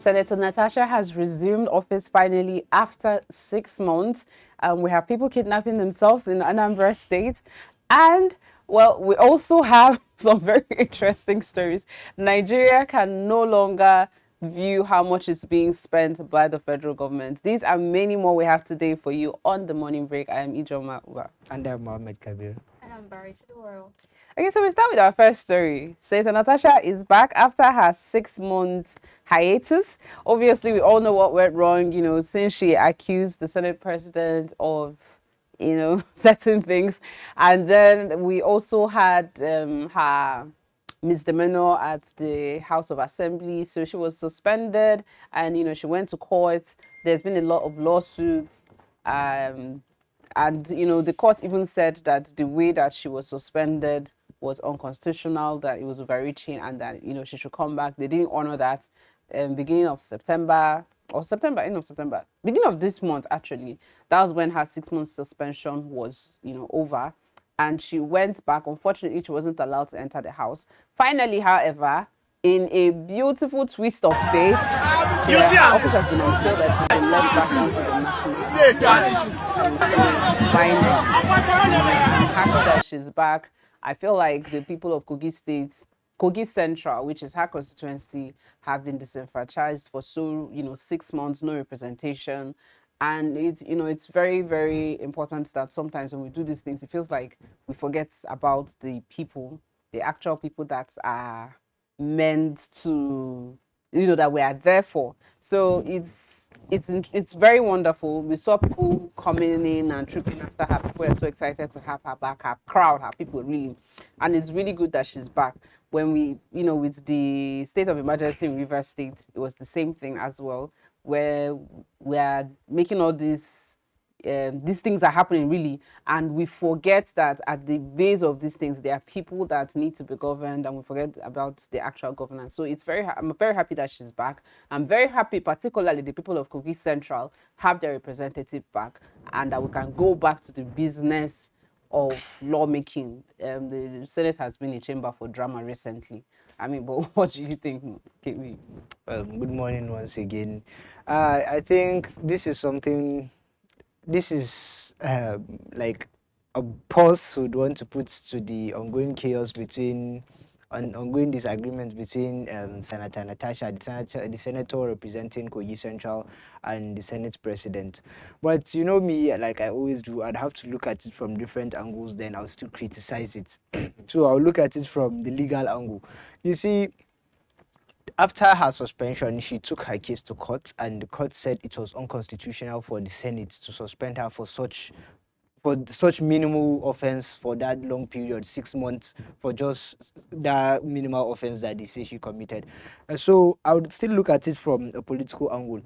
Senator Natasha has resumed office finally after 6 months. We have people kidnapping themselves in Anambra State. And, well, we also have some very interesting stories. Nigeria can no longer view how much is being spent by the federal government. These and many more we have today for you on the morning break. I am Ijoma Uba. And I'm Mohammed Kabir. And I'm Barry to the world. Okay, so we start with our first story. Senator Natasha is back after her 6-month hiatus. Obviously, we all know what went wrong, since she accused the Senate President of, certain things. And then we also had her misdemeanor at the House of Assembly. So she was suspended and, she went to court. There's been a lot of lawsuits. And, the court even said that the way that she was suspended was unconstitutional, that it was overreaching, and that, she should come back. They didn't honor that. Beginning of September, end of September, beginning of this month, actually, that was when her 6-month suspension was, over. And she went back. Unfortunately, she wasn't allowed to enter the house. Finally, however, in a beautiful twist of fate, her office has been on sale that she's been let back onto the national. I'm happy that she's back. I feel like the people of Kogi State, Kogi Central, which is her constituency, have been disenfranchised for 6 months, no representation. And it's very, very important that sometimes when we do these things, it feels like we forget about the people, the actual people that are meant to, that we are there for. So it's very wonderful. We saw people coming in and trooping after her. People are so excited to have her back, her crowd, her people, really. And it's really good that she's back. When we, with the state of emergency in Rivers State, it was the same thing as well, where we are making all these things are happening, really, and we forget that at the base of these things there are people that need to be governed, and we forget about the actual governance. So I'm very happy that she's back. I'm very happy particularly the people of Kogi Central have their representative back, and that we can go back to the business of lawmaking. The Senate has been a chamber for drama recently. I mean, but what do you think, KB? Well, good morning once again. I think this is something. This is like a pause we'd want to put to the ongoing chaos ongoing disagreements between Senator Natasha, the senator representing Kogi Central, and the Senate President. But me, like I always do, I'd have to look at it from different angles, then I'll still criticize it. So I'll look at it from the legal angle. You see, after her suspension, she took her case to court, and the court said it was unconstitutional for the Senate to suspend her for such minimal offense for that long period, 6 months, for just that minimal offense that they say she committed. So I would still look at it from a political angle.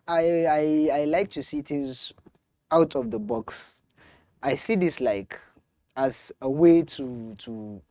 I like to see things out of the box. I see this like as a way to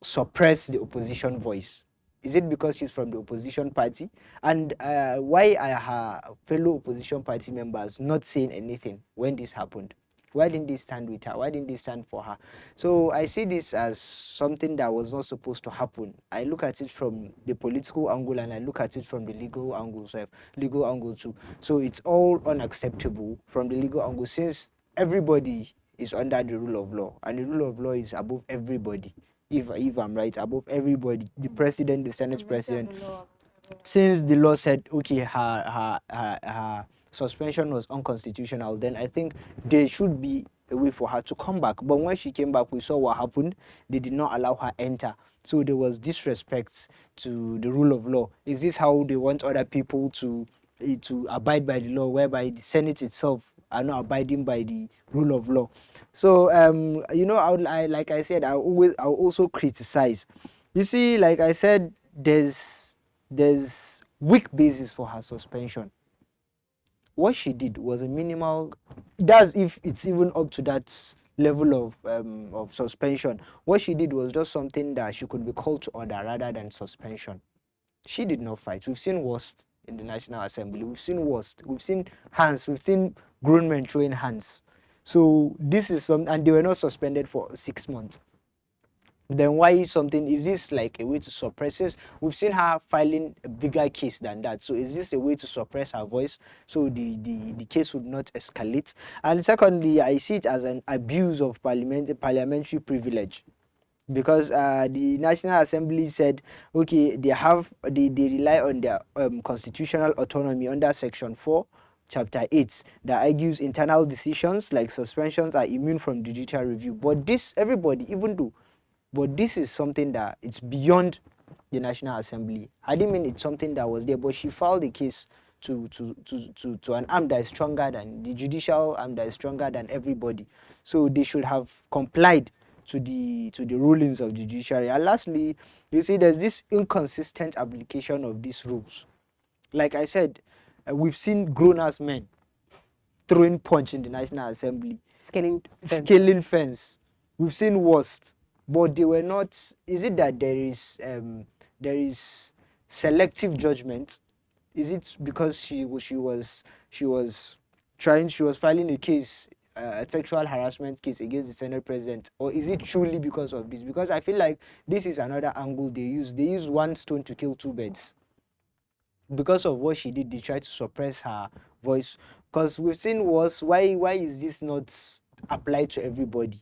suppress the opposition voice. Is it because she's from the opposition party? And why are her fellow opposition party members not saying anything when this happened? Why didn't they stand with her? Why didn't they stand for her? So I see this as something that was not supposed to happen. I look at it from the political angle, and I look at it from the legal angle too. So it's all unacceptable from the legal angle, since everybody is under the rule of law, and the rule of law is above everybody. If I'm right, above everybody, the president, the Senate President. Since the law said, okay, her suspension was unconstitutional, then I think there should be a way for her to come back. But when she came back, we saw what happened. They did not allow her enter. So there was disrespect to the rule of law. Is this how they want other people to abide by the law, whereby the Senate itself are not abiding by the rule of law? So like I said, I'll also criticize. You see, like I said, there's weak basis for her suspension. What she did was a minimal. That's if it's even up to that level of suspension. What she did was just something that she could be called to order rather than suspension. She did not fight. We've seen worst in the National Assembly. We've seen worst. We've seen hands. We've seen grown men throwing hands. So this is and they were not suspended for 6 months. Then why is something, is this like a way to suppress this? We've seen her filing a bigger case than that. So is this a way to suppress her voice so the case would not escalate? And secondly, I see it as an abuse of parliamentary privilege, because the National Assembly said, okay, they rely on their constitutional autonomy under Section 4, Chapter 8, that argues internal decisions like suspensions are immune from judicial review. But this, everybody, even though, but this is something that it's beyond the National Assembly. I didn't mean it's something that was there, but she filed a case to an arm that is stronger than the judicial arm, that is stronger than everybody. So they should have complied to the rulings of the judiciary. And lastly, you see, there's this inconsistent application of these rules. Like I said, we've seen grown-ass men throwing punch in the National Assembly, scaling fence. We've seen worst, but they were not. Is it that there is selective judgment? Is it because she was filing a case, a sexual harassment case against the Senate President, or is it truly because of this? Because I feel like this is another angle they use. They use one stone to kill two birds. Because of what she did, they tried to suppress her voice. Because we've seen was why is this not applied to everybody?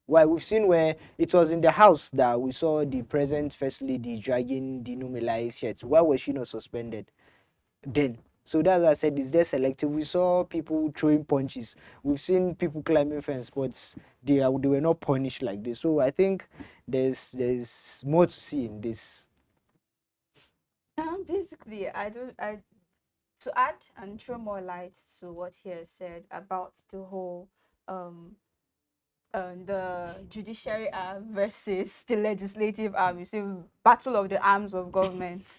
Why we've seen where it was in the house that we saw the present first lady dragging Dino Melai's shirt. Why was she not suspended then? So that's why I said, is there selective? We saw people throwing punches. We've seen people climbing fence, but they were not punished like this. So I think there's more to see in this. Basically, I to add and throw more light to what he has said about the whole um the judiciary arm versus the legislative arm. You see, battle of the arms of government.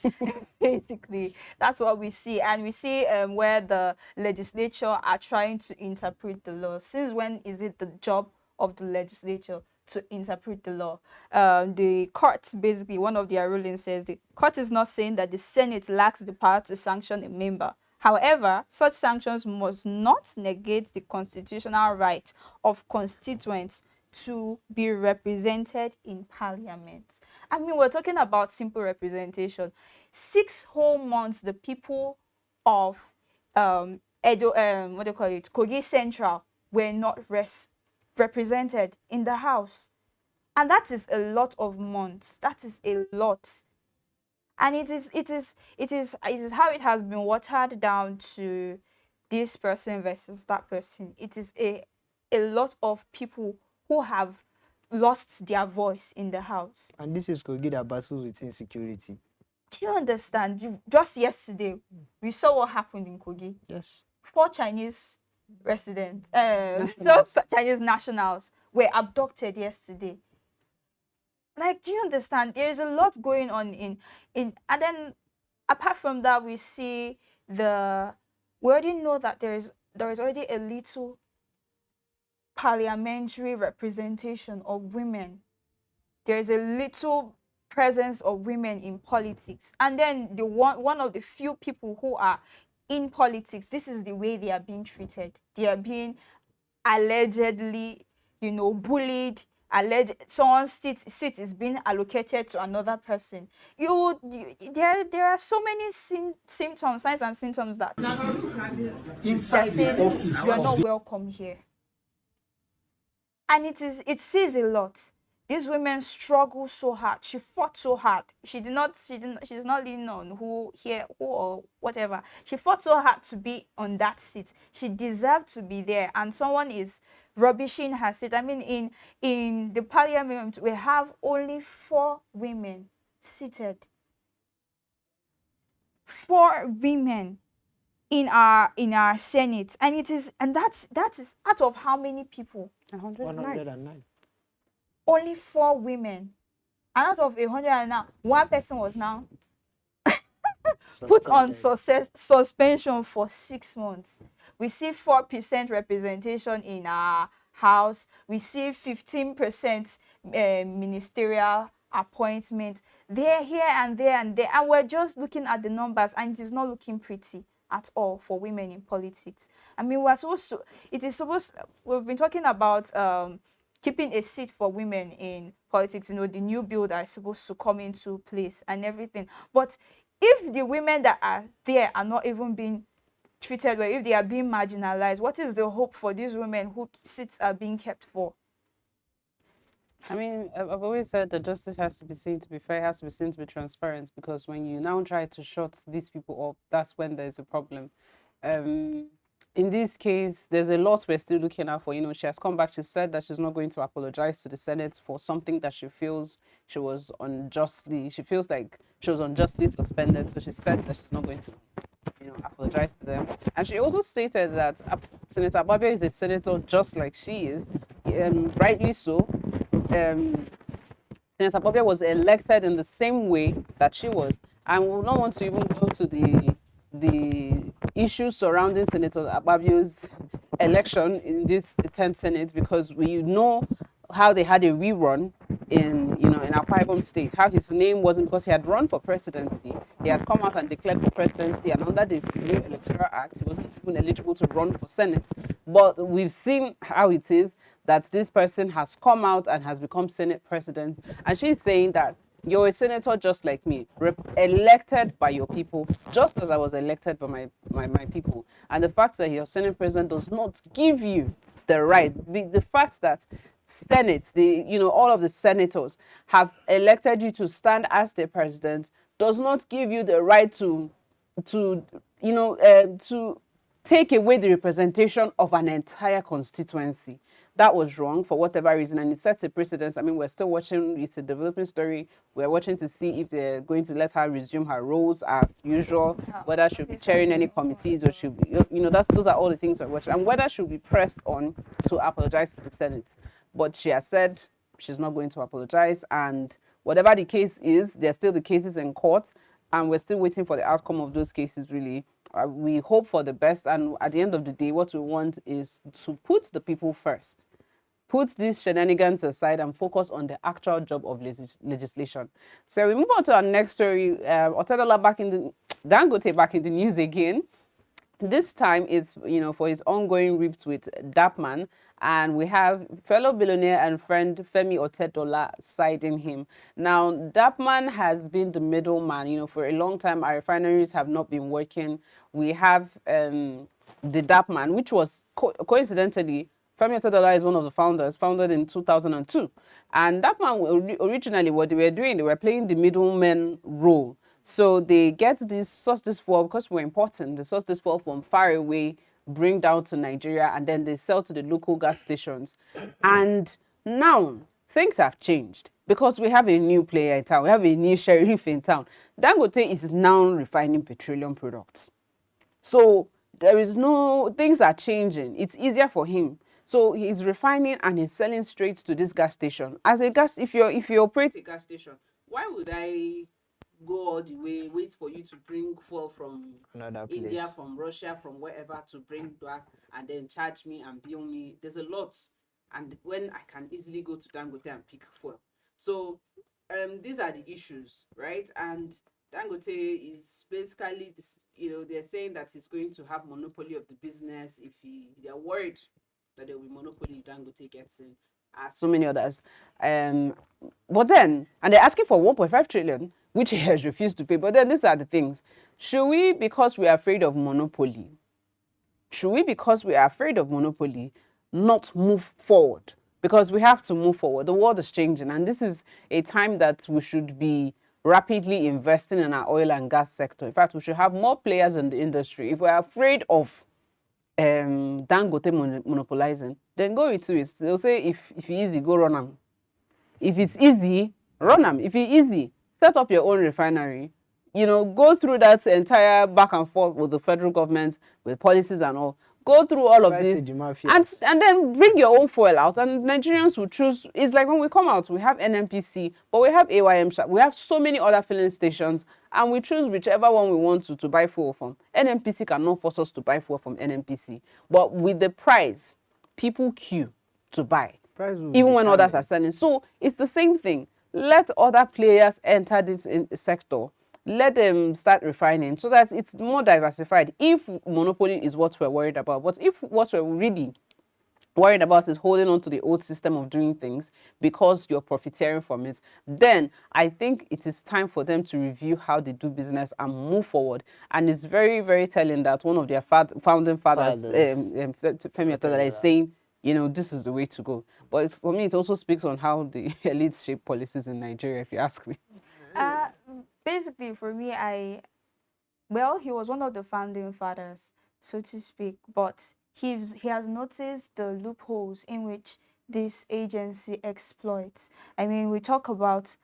Basically, that's what we see, and we see where the legislature are trying to interpret the law. Since when is it the job of the legislature to interpret the law? The court, basically, one of their rulings says the court is not saying that the Senate lacks the power to sanction a member. However, such sanctions must not negate the constitutional right of constituents to be represented in parliament. I mean, we're talking about simple representation. 6 whole months, the people of Edo, what do you call it, Kogi Central, were not represented in the House. And that is a lot of months. That is a lot. And it is how it has been watered down to this person versus that person. It is a lot of people who have lost their voice in the House. And this is Kogi that battles with insecurity. Do you understand? Just yesterday, we saw what happened in Kogi. Yes. 4 Chinese residents, Chinese nationals were abducted yesterday. Like, do you understand? There is a lot going on in and then apart from that, we see we already know that there is already a little parliamentary representation of women. There is a little presence of women in politics, and then one of the few people who are in politics, this is the way they are being treated. They are being allegedly, bullied. Someone's seat is being allocated to another person. There are so many symptoms, signs and symptoms that inside the office you are not welcome here, and it says a lot. These women struggle so hard. She fought so hard. She's not leaning on who or whatever. She fought so hard to be on that seat. She deserved to be there, and someone is rubbishing her seat. I mean, in the parliament, we have only 4 women seated. 4 women in our Senate, and that is out of how many people? 109. Only 4 women. And out of 109, one person was now put on suspension for 6 months. We see 4% representation in our House. We see 15% ministerial appointment there, here, and there, and there. And we're just looking at the numbers, and it is not looking pretty at all for women in politics. I mean, we've been talking about keeping a seat for women in politics, you know, the new bill that is supposed to come into place and everything. But if the women that are there are not even being treated well, if they are being marginalized, what is the hope for these women who seats are being kept for? I mean, I've always said that justice has to be seen to be fair, has to be seen to be transparent, because when you now try to shut these people up, that's when there's a problem. Um, in this case, there's a lot we're still looking out for. You know, she has come back, she said that she's not going to apologize to the Senate for something that she feels she feels like she was unjustly suspended. So she said that she's not going to, you know, apologize to them. And she also stated that Senator Akpabio is a senator just like she is, rightly so. um, Senator Akpabio was elected in the same way that she was, and we will not want to even go to the issues surrounding Senator Akpabio's election in this 10th Senate, because we know how they had a rerun in Akwa Ibom State, how his name wasn't, because he had run for presidency, he had come out and declared for presidency, and under this new electoral act, he wasn't even eligible to run for Senate. But we've seen how it is that this person has come out and has become Senate president, and she's saying that you're a senator just like me, elected by your people, just as I was elected by my people. And the fact that your Senate president does not give you the right, the fact that Senate, all of the senators have elected you to stand as the president, does not give you the right to take away the representation of an entire constituency. That was wrong for whatever reason, and it sets a precedence. I mean, we're still watching, it's a developing story. We're watching to see if they're going to let her resume her roles as usual, whether she'll be chairing any committees or she'll be, those are all the things we're watching, and whether she'll be pressed on to apologize to the Senate. But she has said she's not going to apologize, and whatever the case is, there's still the cases in court, and we're still waiting for the outcome of those cases, really. We hope for the best, and at the end of the day, what we want is to put the people first. Put these shenanigans aside and focus on the actual job of legislation. So we move on to our next story. Otedola Dangote back in the news again. This time it's, for his ongoing rift with DAPPMAN, and we have fellow billionaire and friend Femi Otedola siding him. Now, DAPPMAN has been the middleman, for a long time. Our refineries have not been working. We have the DAPPMAN, which was coincidentally, Femi Otedola is one of the founders, founded in 2002. And DAPPMAN, originally what they were doing, they were playing the middleman role. So they source this fuel, because we're important, they source this fuel from far away, bring down to Nigeria, and then they sell to the local gas stations. And now things have changed, because we have a new player in town, we have a new sheriff in town. Dangote is now refining petroleum products. So things are changing. It's easier for him. So he's refining and he's selling straight to this gas station. If you operate a gas station, why would I go all the way, wait for you to bring fuel from India, from Russia, from wherever, to bring back and then charge me and bill me? There's a lot. And when I can easily go to Dangote and pick fuel. So these are the issues, right? And Dangote is basically, they're saying that he's going to have monopoly of the business if they're worried that there will be monopoly if Dangote gets in, as so many others. But then, and they're asking for 1.5 trillion, which he has refused to pay. But then these are the things. Should we, because we are afraid of monopoly, not move forward? Because we have to move forward. The world is changing, and this is a time that we should be rapidly investing in our oil and gas sector. In fact, we should have more players in the industry. If we're afraid of Dangote monopolizing, then go into it. They'll say, if it's easy, go run them. If it's easy, run them. If it's easy, set up your own refinery. Go through that entire back and forth with the federal government, with policies and all. Go through all of this, and then bring your own fuel out, and Nigerians will choose. It's like when we come out, we have NNPC, but we have AYM, we have so many other filling stations, and we choose whichever one we want to buy fuel from. NNPC cannot force us to buy fuel from NNPC, but with the price, people queue to buy, even when others are selling. So it's the same thing. Let other players enter this sector. Let them start refining so that it's more diversified, if monopoly is what we're worried about. But if what we're really worried about is holding on to the old system of doing things because you're profiteering from it, then I think it is time for them to review how they do business and move forward. And it's very, very telling that one of their founding fathers, Femi Otedola, is saying, this is the way to go. But for me, it also speaks on how the elites shape policies in Nigeria, if you ask me. Uh, Basically, for me, he was one of the founding fathers, so to speak, but he has noticed the loopholes in which this agency exploits. I mean, we talk about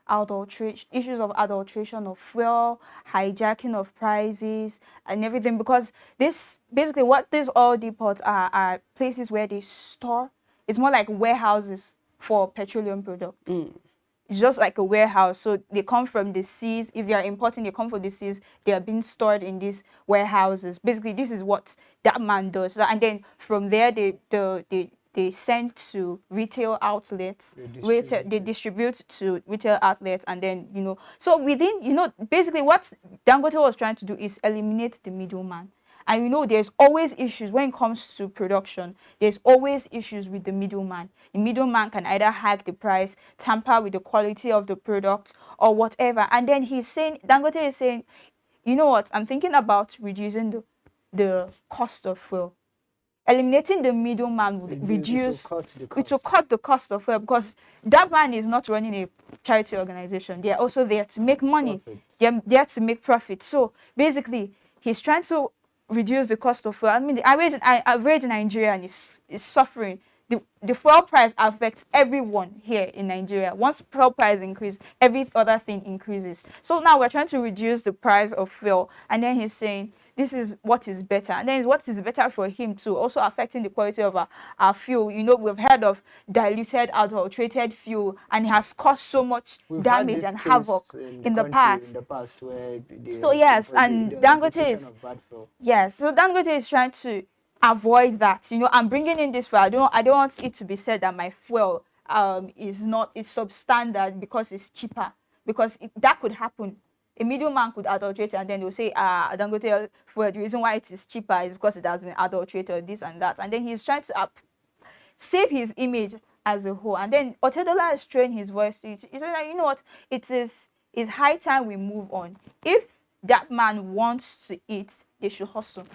issues of adulteration of fuel, hijacking of prices, and everything, because this basically what these oil depots are places where they store. It's more like warehouses for petroleum products. It's just like a warehouse. So they come from the seas. If you are importing, they come from the seas. They are being stored in these warehouses. Basically, this is what DAPPMAN does. And then from there, they send to retail outlets. They distribute to retail outlets. And then, so within, basically what Dangote was trying to do is eliminate the middleman. And there's always issues when it comes to production. There's always issues with the middleman. The middleman can either hike the price, tamper with the quality of the product, or whatever. And then Dangote is saying, you know what, I'm thinking about reducing the cost of fuel. Eliminating the middleman would it will cut the cost of fuel, because that man is not running a charity organization. They are also there to make money. They're there to make profit. So basically, he's trying to reduce the cost of fuel. I mean, the average Nigerian is suffering. The fuel price affects everyone here in Nigeria. Once fuel price increases, every other thing increases. So now we're trying to reduce the price of fuel, and then he's saying this is what is better, and then it's what is better for him too, also affecting the quality of our fuel. We've heard of diluted, adulterated fuel, and it has caused so much damage and havoc in the past. So yes, and Dangote is so Dangote is trying to avoid that. I'm bringing in this fuel. I don't want it to be said that my fuel is substandard because it's cheaper, because that could happen. A middleman could adulterate, and then they'll say, Dangote fuel, the reason why it is cheaper is because it has been adulterated, this and that. And then he's trying to save his image as a whole. And then Otedola is throwing his voice to it. He said, you know what, it's high time we move on. If that man wants to eat, they should hustle.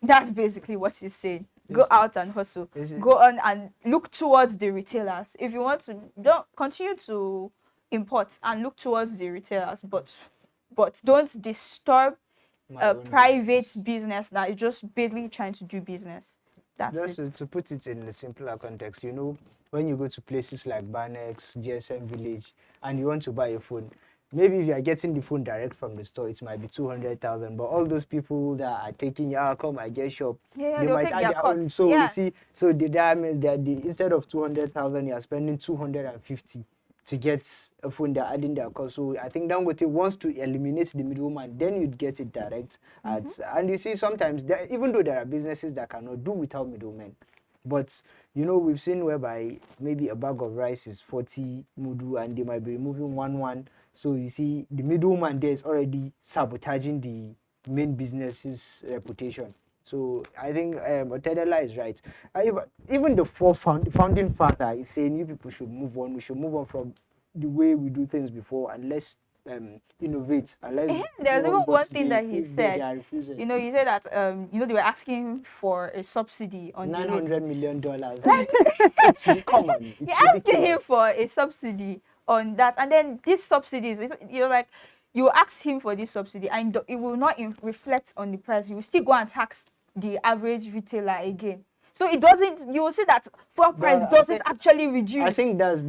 That's basically what he's saying. Go out and hustle. Go on and look towards the retailers. If you want to, don't continue to import and look towards the retailers, but don't disturb a private business that is just basically trying to do business. That's it. To put it in a simpler context, when you go to places like Banex, GSM Village, and you want to buy a phone, maybe if you are getting the phone direct from the store, it might be 200,000. But all those people that are taking, come, I get shop, they might add their own. So you see, so the diamonds that instead of 200,000, you are spending 250 to get a phone. They're adding their cost. So I think Dangote wants to eliminate the middleman. Then you'd get it direct. And you see, sometimes even though there are businesses that cannot do without middlemen, but we've seen whereby maybe a bag of rice is 40 mudu and they might be removing one. So you see, the middleman there is already sabotaging the main business's reputation. So I think Otedola is right. Even the founding father is saying you people should move on. We should move on from the way we do things before, and let's innovate. There's even one thing that he said. He said that they were asking for a subsidy on $900 million. It's common. It's asking him for a subsidy on that, and then these subsidies, you ask him for this subsidy, and it will not reflect on the price. You will still go and tax the average retailer again. So it doesn't. You will see that fuel price doesn't actually reduce. I think that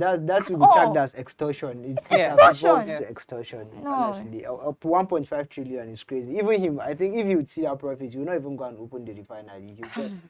will be tagged as extortion. It's extortion. No. Honestly, 1.5 trillion is crazy. Even him, I think if he would see our profits, you will not even go and open the refinery.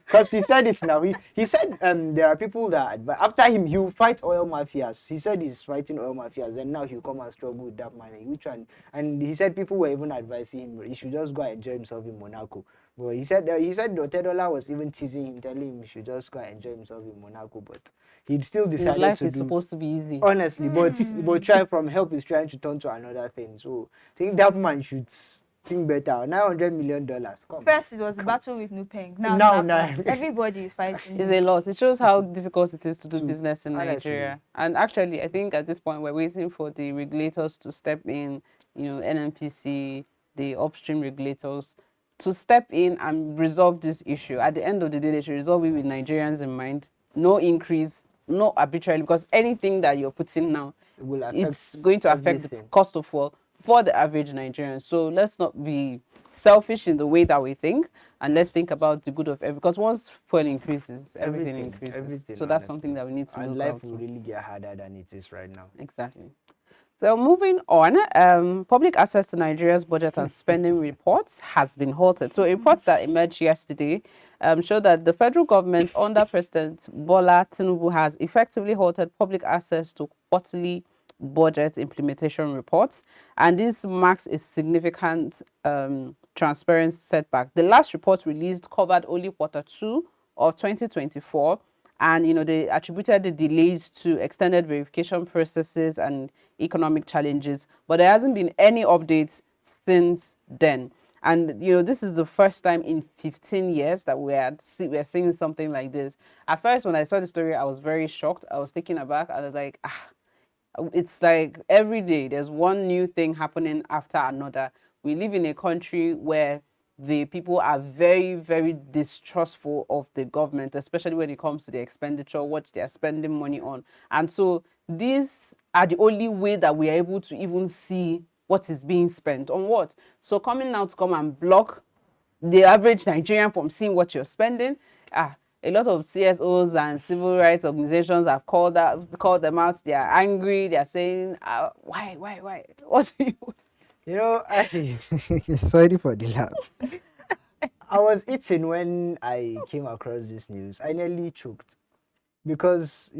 Because he said it now. He said there are people that after him he will fight oil mafias. He said he's fighting oil mafias, and now he'll come and struggle with that money. Which one? And he said people were even advising him he should just go and enjoy himself in Monaco. Well, he said Otedola was even teasing him, telling him he should just go and enjoy himself in Monaco, but he still decided life to is supposed to be easy. Honestly, but try from help is trying to turn to another thing. So I think that man should think better. $900 million. Come First, it was a battle with Nupeng. Now, Now. everybody is fighting. It's a lot. It shows how difficult it is to do To- business in honestly. Nigeria. And actually, I think at this point, we're waiting for the regulators to step in, NNPC, the upstream regulators, to step in and resolve this issue. At the end of the day, they should resolve it with Nigerians in mind. No increase, no arbitrarily, because anything that you're putting now, It will affect it's going to affect the everything. cost of fuel for the average Nigerian. So let's not be selfish in the way that we think, and let's think about the good of everyone. Because once fuel increases, everything increases. everything, So that's honestly. something that we need to And look out life will to. really get harder than it is right now. Exactly. So moving on, public access to Nigeria's budget and spending reports has been halted. So a report that emerged yesterday showed that the federal government under President Bola Tinubu has effectively halted public access to quarterly budget implementation reports. And this marks a significant transparency setback. The last report released covered only Q2 of 2024. And, they attributed the delays to extended verification processes and economic challenges. But there hasn't been any updates since then. And, this is the first time in 15 years that we're seeing something like this. At first, when I saw the story, I was very shocked. I was taken aback. I was like, it's like every day there's one new thing happening after another. We live in a country where the people are very, very distrustful of the government, especially when it comes to the expenditure, what they're spending money on. And so these are the only way that we are able to even see what is being spent on what. So coming now to come and block the average Nigerian from seeing what you're spending, a lot of CSOs and civil rights organizations have called them out. They are angry. They are saying, why? What do you... Actually, sorry for the laugh. I was eating when I came across this news. I nearly choked because,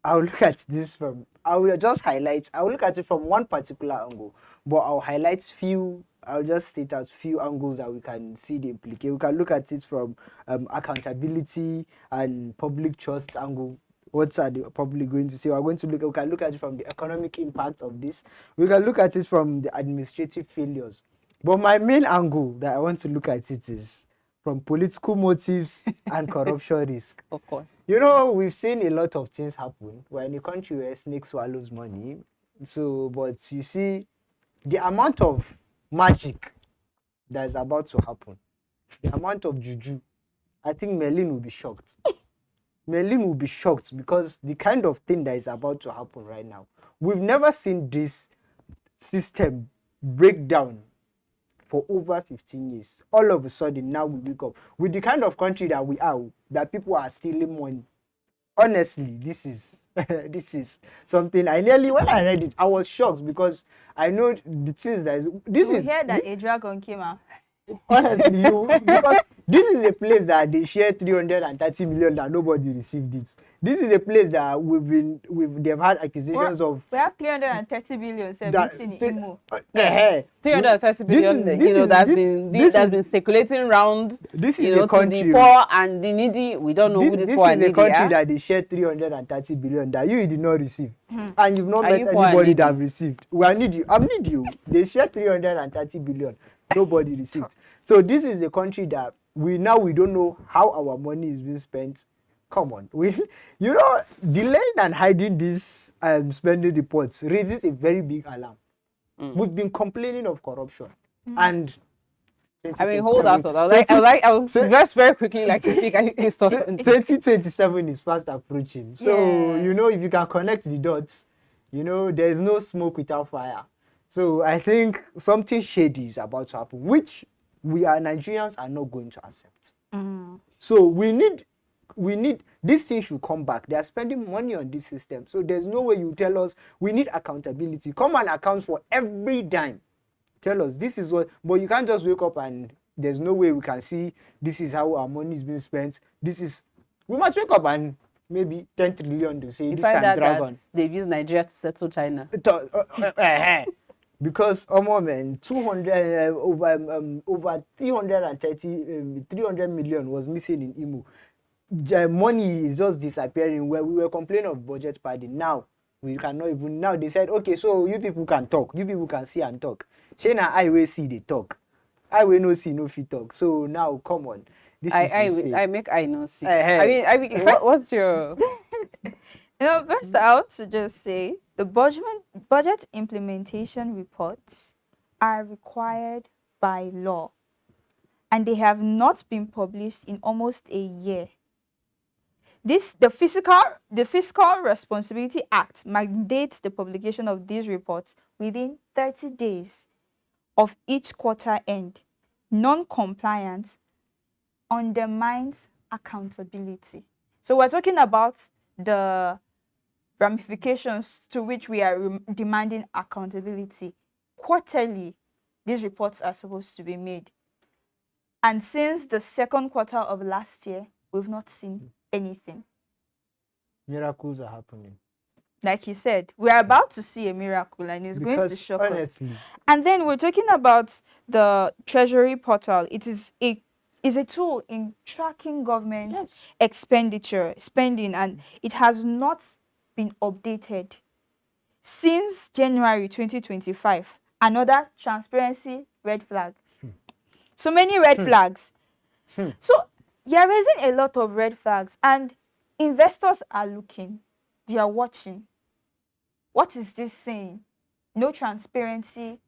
I'll look at this I will look at it from one particular angle, but I'll just state out few angles that we can see the implication. We can look at it from accountability and public trust angle. What are the public going to say? We can look at it from the economic impact of this. We can look at it from the administrative failures. But my main angle that I want to look at it is from political motives and corruption risk. Of course. We've seen a lot of things happen. We're in a country where snake swallows money. But you see, the amount of magic that is about to happen, the amount of juju, I think Merlin will be shocked. Merlin will be shocked because the kind of thing that is about to happen right now, we've never seen this system break down for over 15 years. All of a sudden, now we wake up with the kind of country that we are, that people are stealing money. Honestly, this is something when I read it, I was shocked because I know the things that is. Hear that a dragon came out. Honestly, because this is a place that they share 330 million that nobody received it. This is a place that they've had accusations of. We have 330 billion missing in Imo. 330 billion that's been circulating around. This is a country to the poor and the needy. We don't know who the poor and needy are. This is a country that they share 330 billion that you did not receive, and you've not Are met you poor and anybody needy? that have received. Well, I need you. They share 330 billion. Nobody received. So this is a country that we don't know how our money is being spent. Come on, delaying and hiding these spending reports raises a very big alarm. We've been complaining of corruption, and hold that thought. I was just very quickly like you think I start. 2027 is fast approaching. So if you can connect the dots, there's no smoke without fire. So I think something shady is about to happen, which Nigerians are not going to accept. So we need this thing should come back. They are spending money on this system. So there's no way you tell us we need accountability. Come and account for every dime. Tell us this is what, but you can't just wake up and there's no way we can see this is how our money is being spent. We might wake up and maybe 10 trillion to say this can drag on. They've used Nigeria to settle China. Because man, 200 over 300 million was missing in Imo. Money is just disappearing. Where we were complaining of budget padding, now we cannot even. Now they said, okay, so you people can talk, you people can see and talk. Shana I will see they talk. I will no see no fit talk. So now come on. This is insane. I make I know see. Hey. I mean, what's your First I want to just say the budget implementation reports are required by law, and they have not been published in almost a year. The Fiscal Responsibility Act mandates the publication of these reports within 30 days of each quarter end. Non-compliance undermines accountability. So we're talking about the ramifications to which we are demanding accountability. Quarterly, these reports are supposed to be made. And since the second quarter of last year, we've not seen anything. Miracles are happening. Like you said, we're about to see a miracle, and it's going to shock honestly, us. And then we're talking about the Treasury portal. It is a tool in tracking government expenditure, spending, and it has not been updated since January 2025. Another transparency red flag. So many red flags. So you're raising a lot of red flags, and investors are looking. They are watching. What is this saying? No transparency,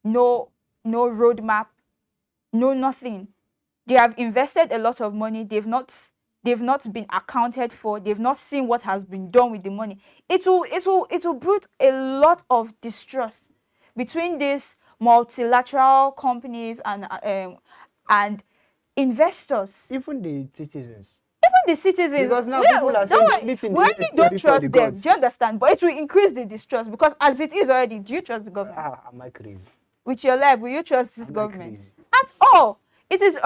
no roadmap, no nothing. They have invested a lot of money. They've not been accounted for. They've not seen what has been done with the money. It will breed a lot of distrust between these multilateral companies and investors. even the citizens. Even the citizens. Because now people are saying meeting we already don't trust them. Do you understand? But it will increase the distrust, because as it is already, do you trust the government? Am I crazy? With your life, will you trust this Am I government? crazy? At all. It is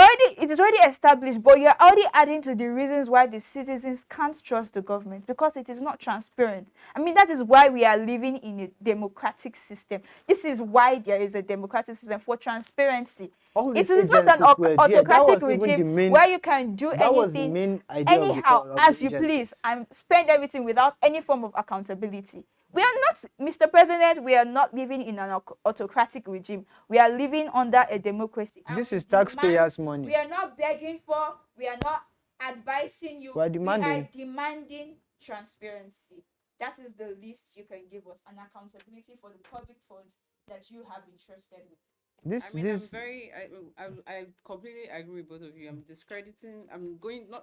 already established, but you're already adding to the reasons why the citizens can't trust the government, because it is not transparent. I mean, that is why we are living in a democratic system. This is why there is a democratic system, for transparency. It is not an autocratic regime where you can do anything anyhow as you please and spend everything without any form of accountability. We are not, Mr. President, we are not living in an autocratic regime. We are living under a democracy. This is taxpayers' money. We are not begging for, we are not advising you. We are demanding Transparency. That is the least you can give us, an accountability for the public funds that you have entrusted with. I completely agree with both of you. Not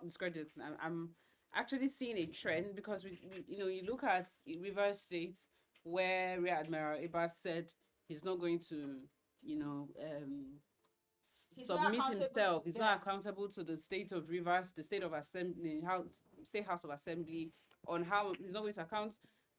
discrediting. I'm actually seeing a trend, because you look at Rivers State, where Rear Admiral Ibas said he's not going to submit himself. He's not accountable to the state of Rivers, the state of assembly, state house of assembly, on how he's not going to account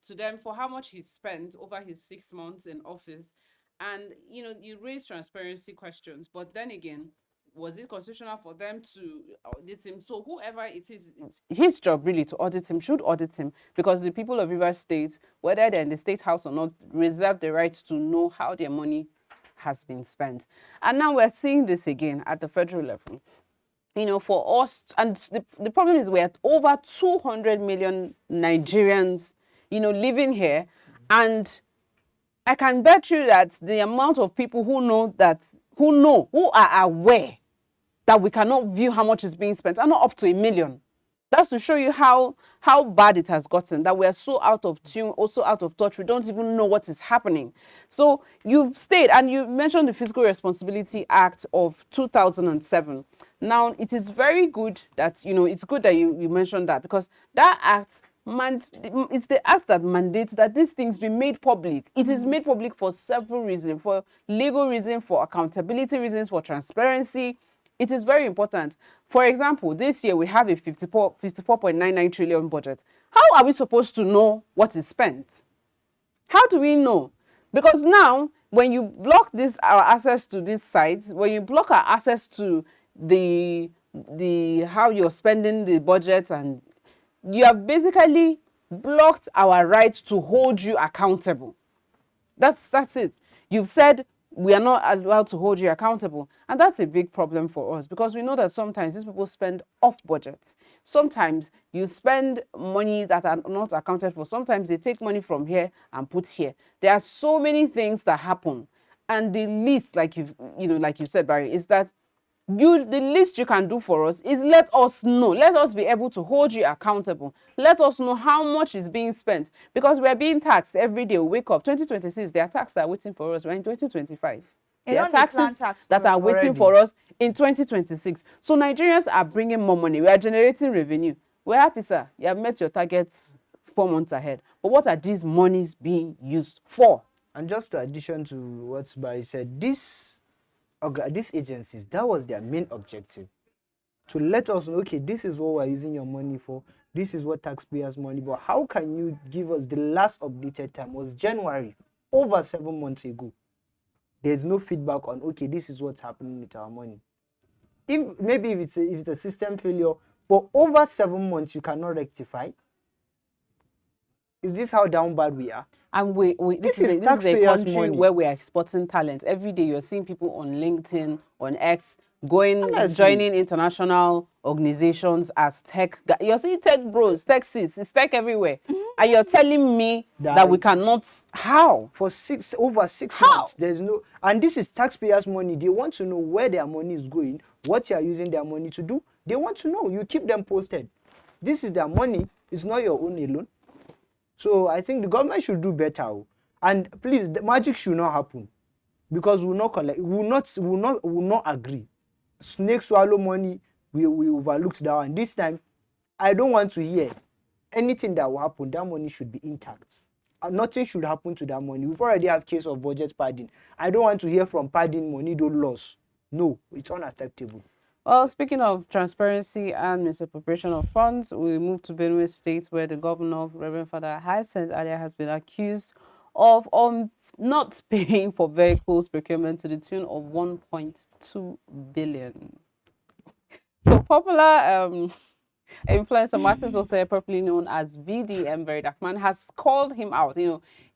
to them for how much he spent over his 6 months in office. And you raise transparency questions, but then again, was it constitutional for them to audit him? So whoever it is, his job really to audit him, should audit him, because the people of Rivers State, whether they're in the state house or not, reserve the right to know how their money has been spent. And now we're seeing this again at the federal level. For us, and the problem is we're at over 200 million Nigerians, living here, and I can bet you that the amount of people who are aware that we cannot view how much is being spent are not up to 1 million. That's to show you how bad it has gotten, that we are so out of tune, also out of touch. We don't even know what is happening. So you've stayed, and you mentioned the Fiscal Responsibility Act of 2007. Now, it is very good that, it's good that you mentioned that, because that act, it's the act that mandates that these things be made public. It is made public for several reasons, for legal reasons, for accountability reasons, for transparency. It is very important. For example, this year we have a 54.99 trillion budget. How are we supposed to know what is spent? How do we know? Because now, when you block our access to these sites, when you block our access to the how you're spending the budget, and you have basically blocked our right to hold you accountable. That's it. You've said we are not allowed to hold you accountable. And that's a big problem for us, because we know that sometimes these people spend off budget. Sometimes you spend money that are not accounted for. Sometimes they take money from here and put here. There are so many things that happen. And the least, like like you said, Barry, is that the least you can do for us is let us know. Let us be able to hold you accountable. Let us know how much is being spent, because we're being taxed every day. We wake up 2026, there are taxes that are waiting for us. We're in 2025. You There are know they taxes plan tax for that are us waiting already. for us in 2026. So Nigerians are bringing more money. We are generating revenue. We're happy, sir. You have met your targets 4 months ahead. But what are these monies being used for? And just to addition to what Barry said, these agencies, that was their main objective. To let us know, okay, this is what we're using your money for. This is what taxpayers' money. But how can you give us the last updated time was January, over 7 months ago. There's no feedback on, okay, this is what's happening with our money. If it's a system failure for over 7 months, you cannot rectify. Is this how down bad we are? And this is is a taxpayers' country money. where we are exporting talent. Every day you're seeing people on LinkedIn, on X, Honestly. joining international organizations as tech. You're seeing tech bros, tech sis, it's tech everywhere. And you're telling me that we cannot, how? For over 6 months, there's no, and this is taxpayers' money. They want to know where their money is going, what you are using their money to do. They want to know. You keep them posted. This is their money. It's not your own alone. So I think the government should do better. And please, the magic should not happen, because we'll not collect. We'll not agree. Snake swallow money. We overlooked that one. This time, I don't want to hear anything that will happen. That money should be intact. Nothing should happen to that money. We've already have case of budget padding. I don't want to hear from padding money don't loss. No, it's unacceptable. Well, speaking of transparency and misappropriation of funds, we move to Benue State, where the governor, Reverend Father Hyacinth Alia, has been accused of not paying for vehicles procurement to the tune of 1.2 billion. So popular influencer Martin Jose, properly known as VDM, Very Dark Man, has called him out.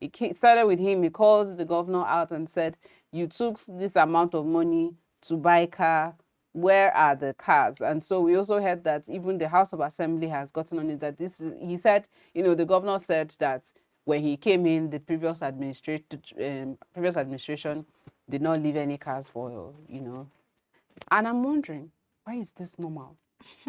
It started with him. He called the governor out and said, "You took this amount of money to buy a car. Where are the cars?" And so we also heard that even the House of Assembly has gotten on it, that he said, the governor said that when he came in, the previous administration did not leave any cars for, And I'm wondering, why is this normal?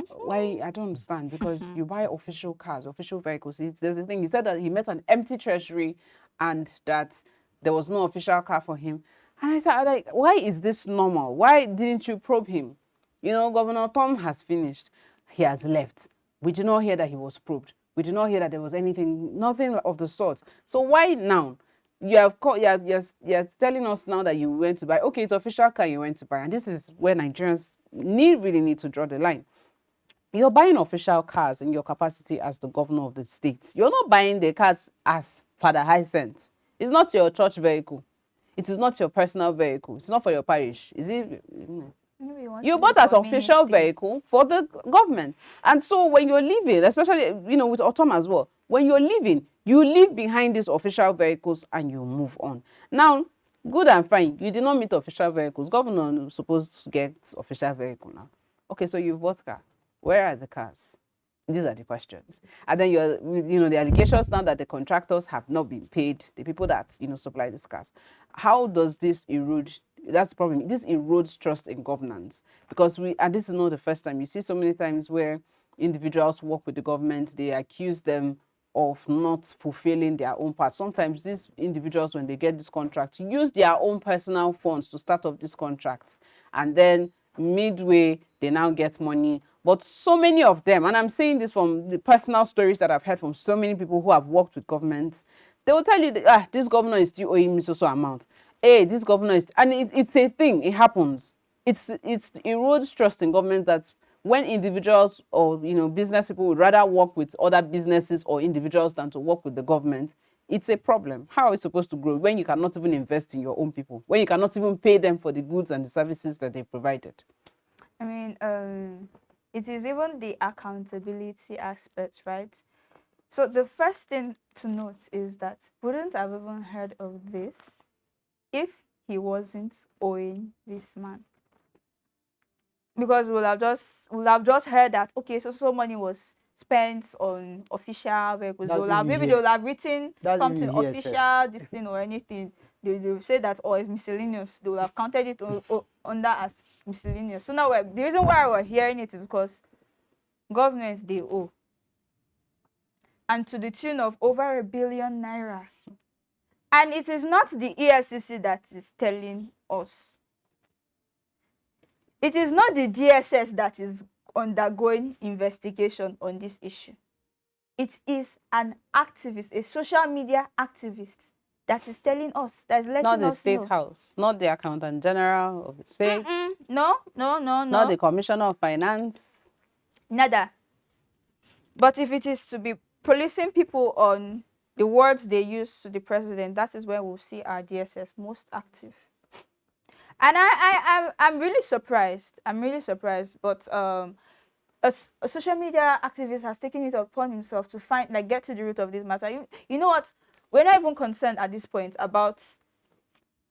Why? I don't understand, because you buy official cars, official vehicles. There's a thing. He said that he met an empty treasury and that there was no official car for him. And I said, like, why is this normal? Why didn't you probe him? Governor Tom has finished. He has left. We did not hear that he was probed. We did not hear that there was nothing of the sort. So why now? You're telling us now that you went to buy. Okay, it's official car you went to buy. And this is where Nigerians really need to draw the line. You're buying official cars in your capacity as the governor of the state. You're not buying the cars as Father Hyacinth. It's not your church vehicle. It is not your personal vehicle. It's not for your parish. Is it? You bought as official vehicle for the government. And so when you're leaving, especially, with Autumn as well, when you're leaving, you leave behind these official vehicles and you move on. Now, good and fine, you did not meet official vehicles. Governor is supposed to get official vehicle now. Okay, so you've bought car. Where are the cars? These are the questions. And then the allegations now that the contractors have not been paid, the people that supply these cars. How does this erode? That's the problem. This erodes trust in governance, because and this is not the first time. You see so many times where individuals work with the government, they accuse them of not fulfilling their own part. Sometimes these individuals, when they get this contract, use their own personal funds to start off this contract, and then midway they now get money. But so many of them, and I'm saying this from the personal stories that I've heard from so many people who have worked with governments, they will tell you that, this governor is still owing me so amount. Hey, this governor is, and it's a thing, it happens. It erodes trust in government, that when individuals or business people would rather work with other businesses or individuals than to work with the government, it's a problem. How are we supposed to grow when you cannot even invest in your own people, when you cannot even pay them for the goods and the services that they provided? I mean, it is even the accountability aspect, right? So the first thing to note is that wouldn't have even heard of this if he wasn't owing this man. Because we'll have just heard that, okay, so money was spent on official vehicles. Maybe they'll have written something official, this thing or anything. they will say that, oh, it's miscellaneous. They will have counted it under as miscellaneous. So now the reason why we're hearing it is because governments, they owe. And to the tune of over ₦1 billion. And it is not the EFCC that is telling us. It is not the DSS that is undergoing investigation on this issue. It is an activist, a social media activist, that is telling us, that is letting us know. Not the State House, not the Accountant General of the state. No. Not the Commissioner of Finance. Nada. But if it is to be policing people on the words they use to the president, that is where we'll see our DSS most active. And I'm really surprised. I'm really surprised. But a social media activist has taken it upon himself to get to the root of this matter. You know what? We're not even concerned at this point about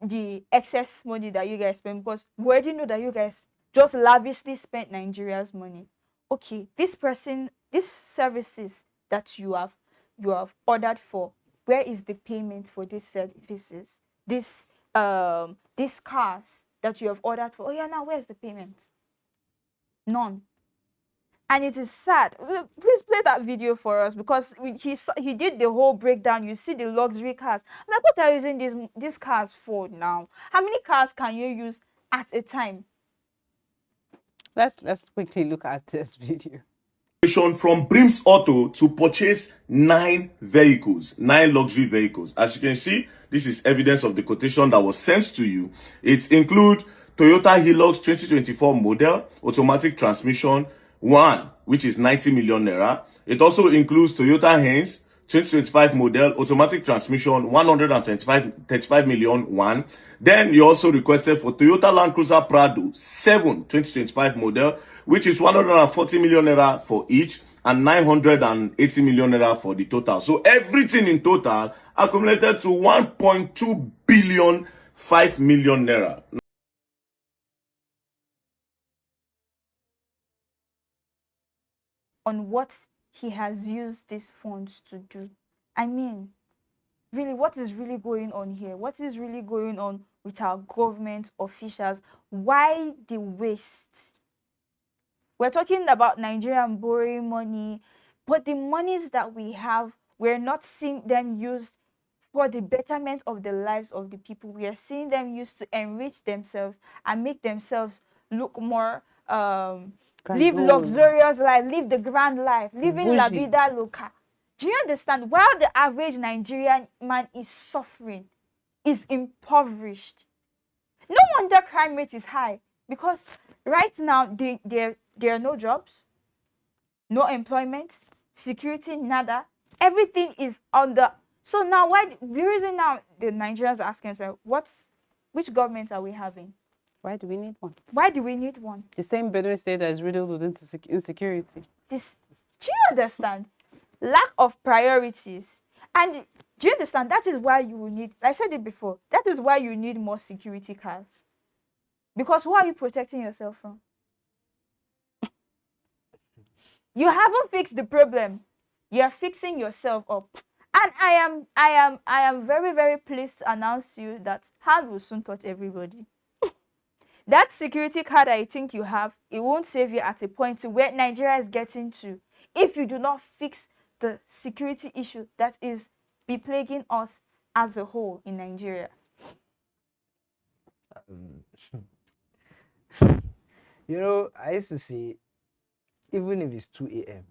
the excess money that you guys spend, because we already know that you guys just lavishly spent Nigeria's money. Okay, these services that you have ordered for, where is the payment for these services? These cars that you have ordered for, oh yeah, now where's the payment? None. And it is sad. Please play that video for us, because he did the whole breakdown. You see the luxury cars. I'm like, what are you using these cars for now? How many cars can you use at a time? Let's quickly look at this video. From Brims Auto to purchase 9 luxury vehicles. As you can see, this is evidence of the quotation that was sent to you. It includes Toyota Hilux 2024 model, automatic transmission, 1, which is 90 million naira. It also includes Toyota Hiace 2025 model, automatic transmission, 135 million 1. Then you also requested for Toyota Land Cruiser Prado 7 2025 model, which is 140 million naira for each and 980 million naira for the total. So everything in total accumulated to 1.2 billion 5 million naira. On what he has used these funds to do. I mean, really, what is really going on here? What is really going on with our government officials? Why the waste? We're talking about Nigerian borrowing money, but the monies that we have, we're not seeing them used for the betterment of the lives of the people. We are seeing them used to enrich themselves and make themselves look more live luxurious life, live the grand life, living la vida loca. Do you understand? While the average Nigerian man is suffering, is impoverished. No wonder crime rate is high, because right now there are no jobs, no employment, security, nada. Everything is on the. So now, the reason now the Nigerians are asking themselves, which government are we having? Why do we need one? Why do we need one? The same Benue state that is riddled with insecurity. Do you understand? Lack of priorities. And do you understand? That is why you will need, I said it before, that is why you need more security cars. Because who are you protecting yourself from? You haven't fixed the problem. You are fixing yourself up. And I am very, very pleased to announce to you that hand will soon touch everybody. That security card I think you have, it won't save you at a point to where Nigeria is getting to if you do not fix the security issue that is beplaguing us as a whole in Nigeria. You know, I used to say, even if it's 2 a.m.,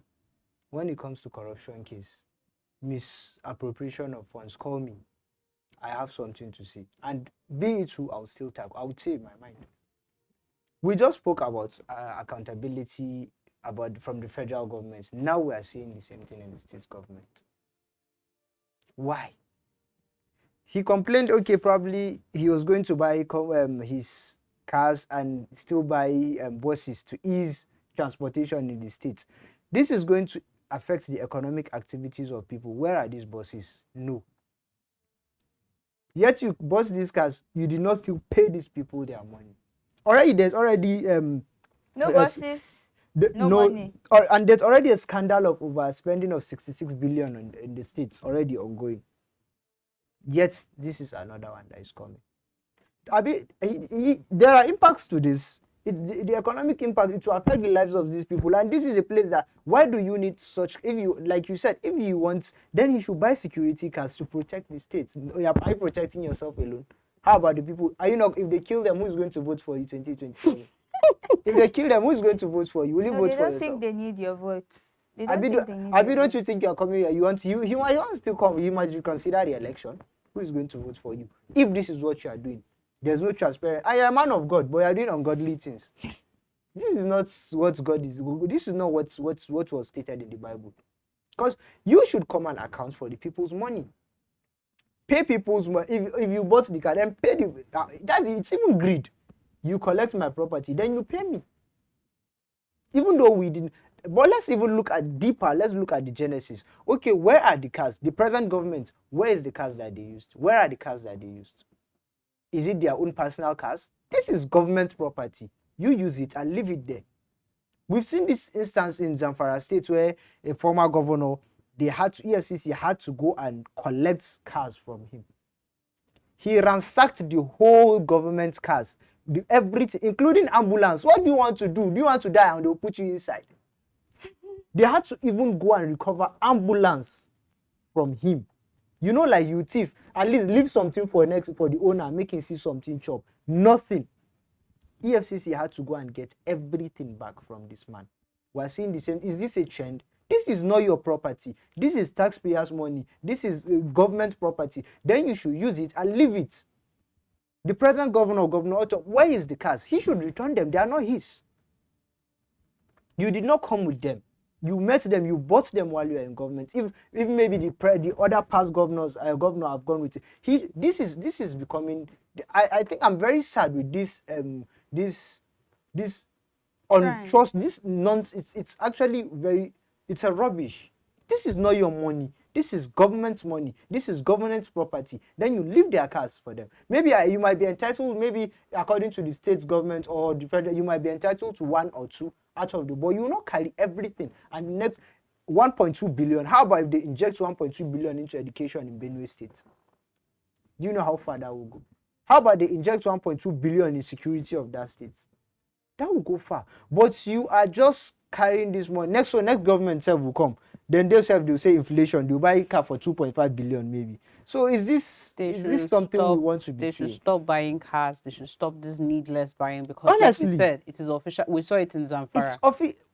when it comes to corruption case, misappropriation of funds, call me. I have something to say. And be it who, I'll still talk. I would say my mind. We just spoke about accountability from the federal government. Now we are seeing the same thing in the state government. Why? He complained, okay, probably he was going to buy his cars and still buy buses to ease transportation in the states. This is going to affect the economic activities of people. Where are these buses? No. Yet you bought these cars, you did not still pay these people their money. There's already no buses, no money. And there's already a scandal of overspending of 66 billion in the states already ongoing. Yet this is another one that is coming. There are impacts to this. The economic impact, it will affect the lives of these people, and this is a place that, why do you need such? If you, like you said, if you want, then you should buy security cars to protect the state. Are you protecting yourself alone? How about the people? Are you not? If they kill them, who is going to vote for you 2027? If they kill them, who is going to vote for you? Will you No, vote they for don't yourself? think they need your votes. They don't Abi, think they need Abi, your don't votes. you think you are coming here? You want to still come. You must reconsider the election. Who is going to vote for you? If this is what you are doing, there's no transparency. I am a man of God, but you are doing ungodly things. This is not what God is. This is not what was stated in the Bible. Because you should come and account for the people's money. Pay people's money. If you bought the car, then pay the. That's it. It's even greed. You collect my property, then you pay me. Even though we didn't. But let's even look at deeper. Let's look at the genesis. Okay, where are the cars? The present government, where is the cars that they used? Where are the cars that they used? Is it their own personal cars? This is government property. You use it and leave it there. We've seen this instance in Zamfara State where a former governor, EFCC had to go and collect cars from him. He ransacked the whole government cars, everything, including ambulance. What do you want to do? Do you want to die and they'll put you inside? They had to even go and recover ambulance from him. You know, like you thief, at least leave something for the owner, make him see something chop. Nothing. EFCC had to go and get everything back from this man. We're seeing the same. Is this a trend? This is not your property. This is taxpayers' money. This is government property. Then you should use it and leave it. The present governor, Governor Otto, where is the cars? He should return them. They are not his. You did not come with them. You met them, you bought them while you were in government. If maybe the other past governors, governor have gone with it. This is becoming. I think I'm very sad with this untrust, this nonsense. It's actually it's a rubbish. This is not your money. This is government's money. This is government property. Then you leave their cars for them. Maybe you might be entitled, maybe according to the state's government or the federal, you might be entitled to 1 or 2 out of the, but you will not carry everything. And the next 1.2 billion, how about if they inject 1.2 billion into education in Benue State? Do you know how far that will go? How about they inject 1.2 billion in security of that state? That will go far. But you are just carrying this money. Next government self will come. Then they'll say inflation. They'll buy a car for 2.5 billion maybe. So is this something we want to be They seeing? should stop buying cars. They should stop this needless buying because, honestly, like you said, it is official. We saw it in Zamfara.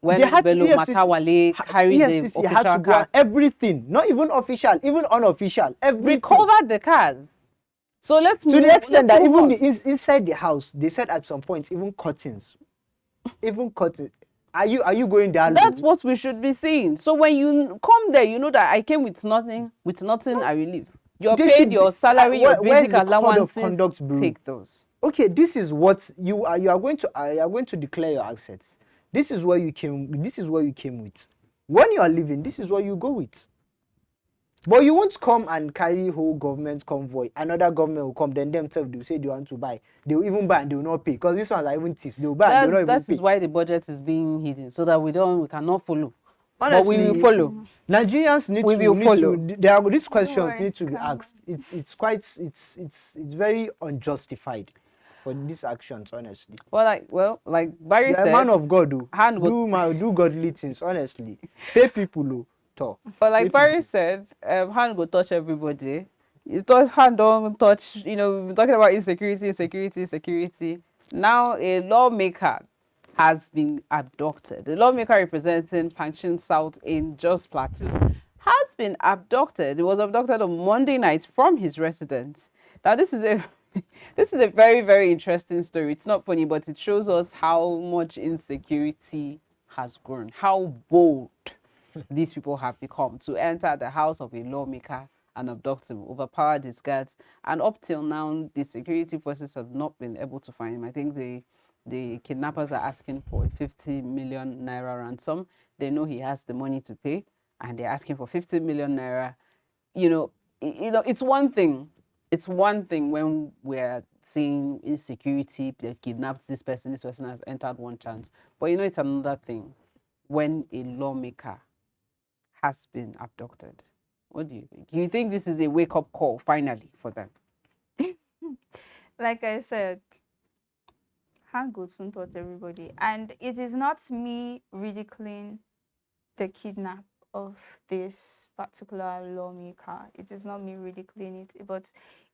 When Bello Matawale carried the official had to go cars. everything, not even official, even unofficial, everything. Recovered the cars. So let's move. To the extent that even the inside the house, they said at some point, even curtains. Are you going there? That's what we should be seeing. So when you come there, you know that I came with nothing. With nothing, I will leave. You're paid your salary, your basic allowances. Take those. Okay, this is what you are going to declare your assets. This is where you came. This is where you came with. When you are leaving, this is what you go with. But you won't come and carry whole government convoy. Another government will come, then themselves they'll say they want to buy. They will even buy and they will not pay. Because this ones are even thieves. They will buy and they will not even pay. That is why the budget is being hidden, so that we cannot follow. Honestly, but we will follow. Nigerians these questions need to be asked. It's very unjustified for these actions, honestly. Like Barry said, a man of God, do godly things, honestly. Pay people, talk. But like Barry said, hand go touch everybody. Hand don't touch, we've been talking about insecurity. Now a lawmaker has been abducted. The lawmaker representing Pankshin South in Jos Plateau has been abducted. He was abducted on Monday night from his residence. Now this is a very, very interesting story. It's not funny, but it shows us how much insecurity has grown, how bold these people have become to enter the house of a lawmaker and abduct him, overpowered his guards. And up till now, the security forces have not been able to find him. I think the kidnappers are asking for a 50 million naira ransom. They know he has the money to pay, and they're asking for 50 million naira. It's one thing. It's one thing when we're seeing insecurity, they've kidnapped this person has entered one chance. But it's another thing when a lawmaker has been abducted. What do you think? You think this is a wake-up call finally for them? Like I said, hand goods don't touch everybody. And it is not me ridiculing the kidnap of this particular lawmaker. It is not me ridiculing it, but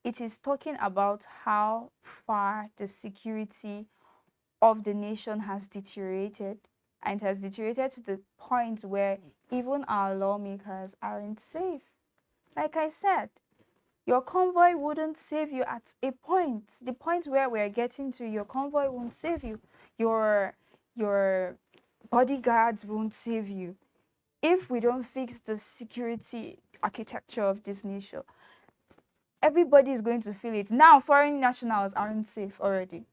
it is talking about how far the security of the nation has deteriorated. And it has deteriorated to the point where even our lawmakers aren't safe. Like I said, your convoy wouldn't save you at a point. The point where we're getting to, your convoy won't save you. Your bodyguards won't save you. If we don't fix the security architecture of this nation, everybody is going to feel it. Now, foreign nationals aren't safe already.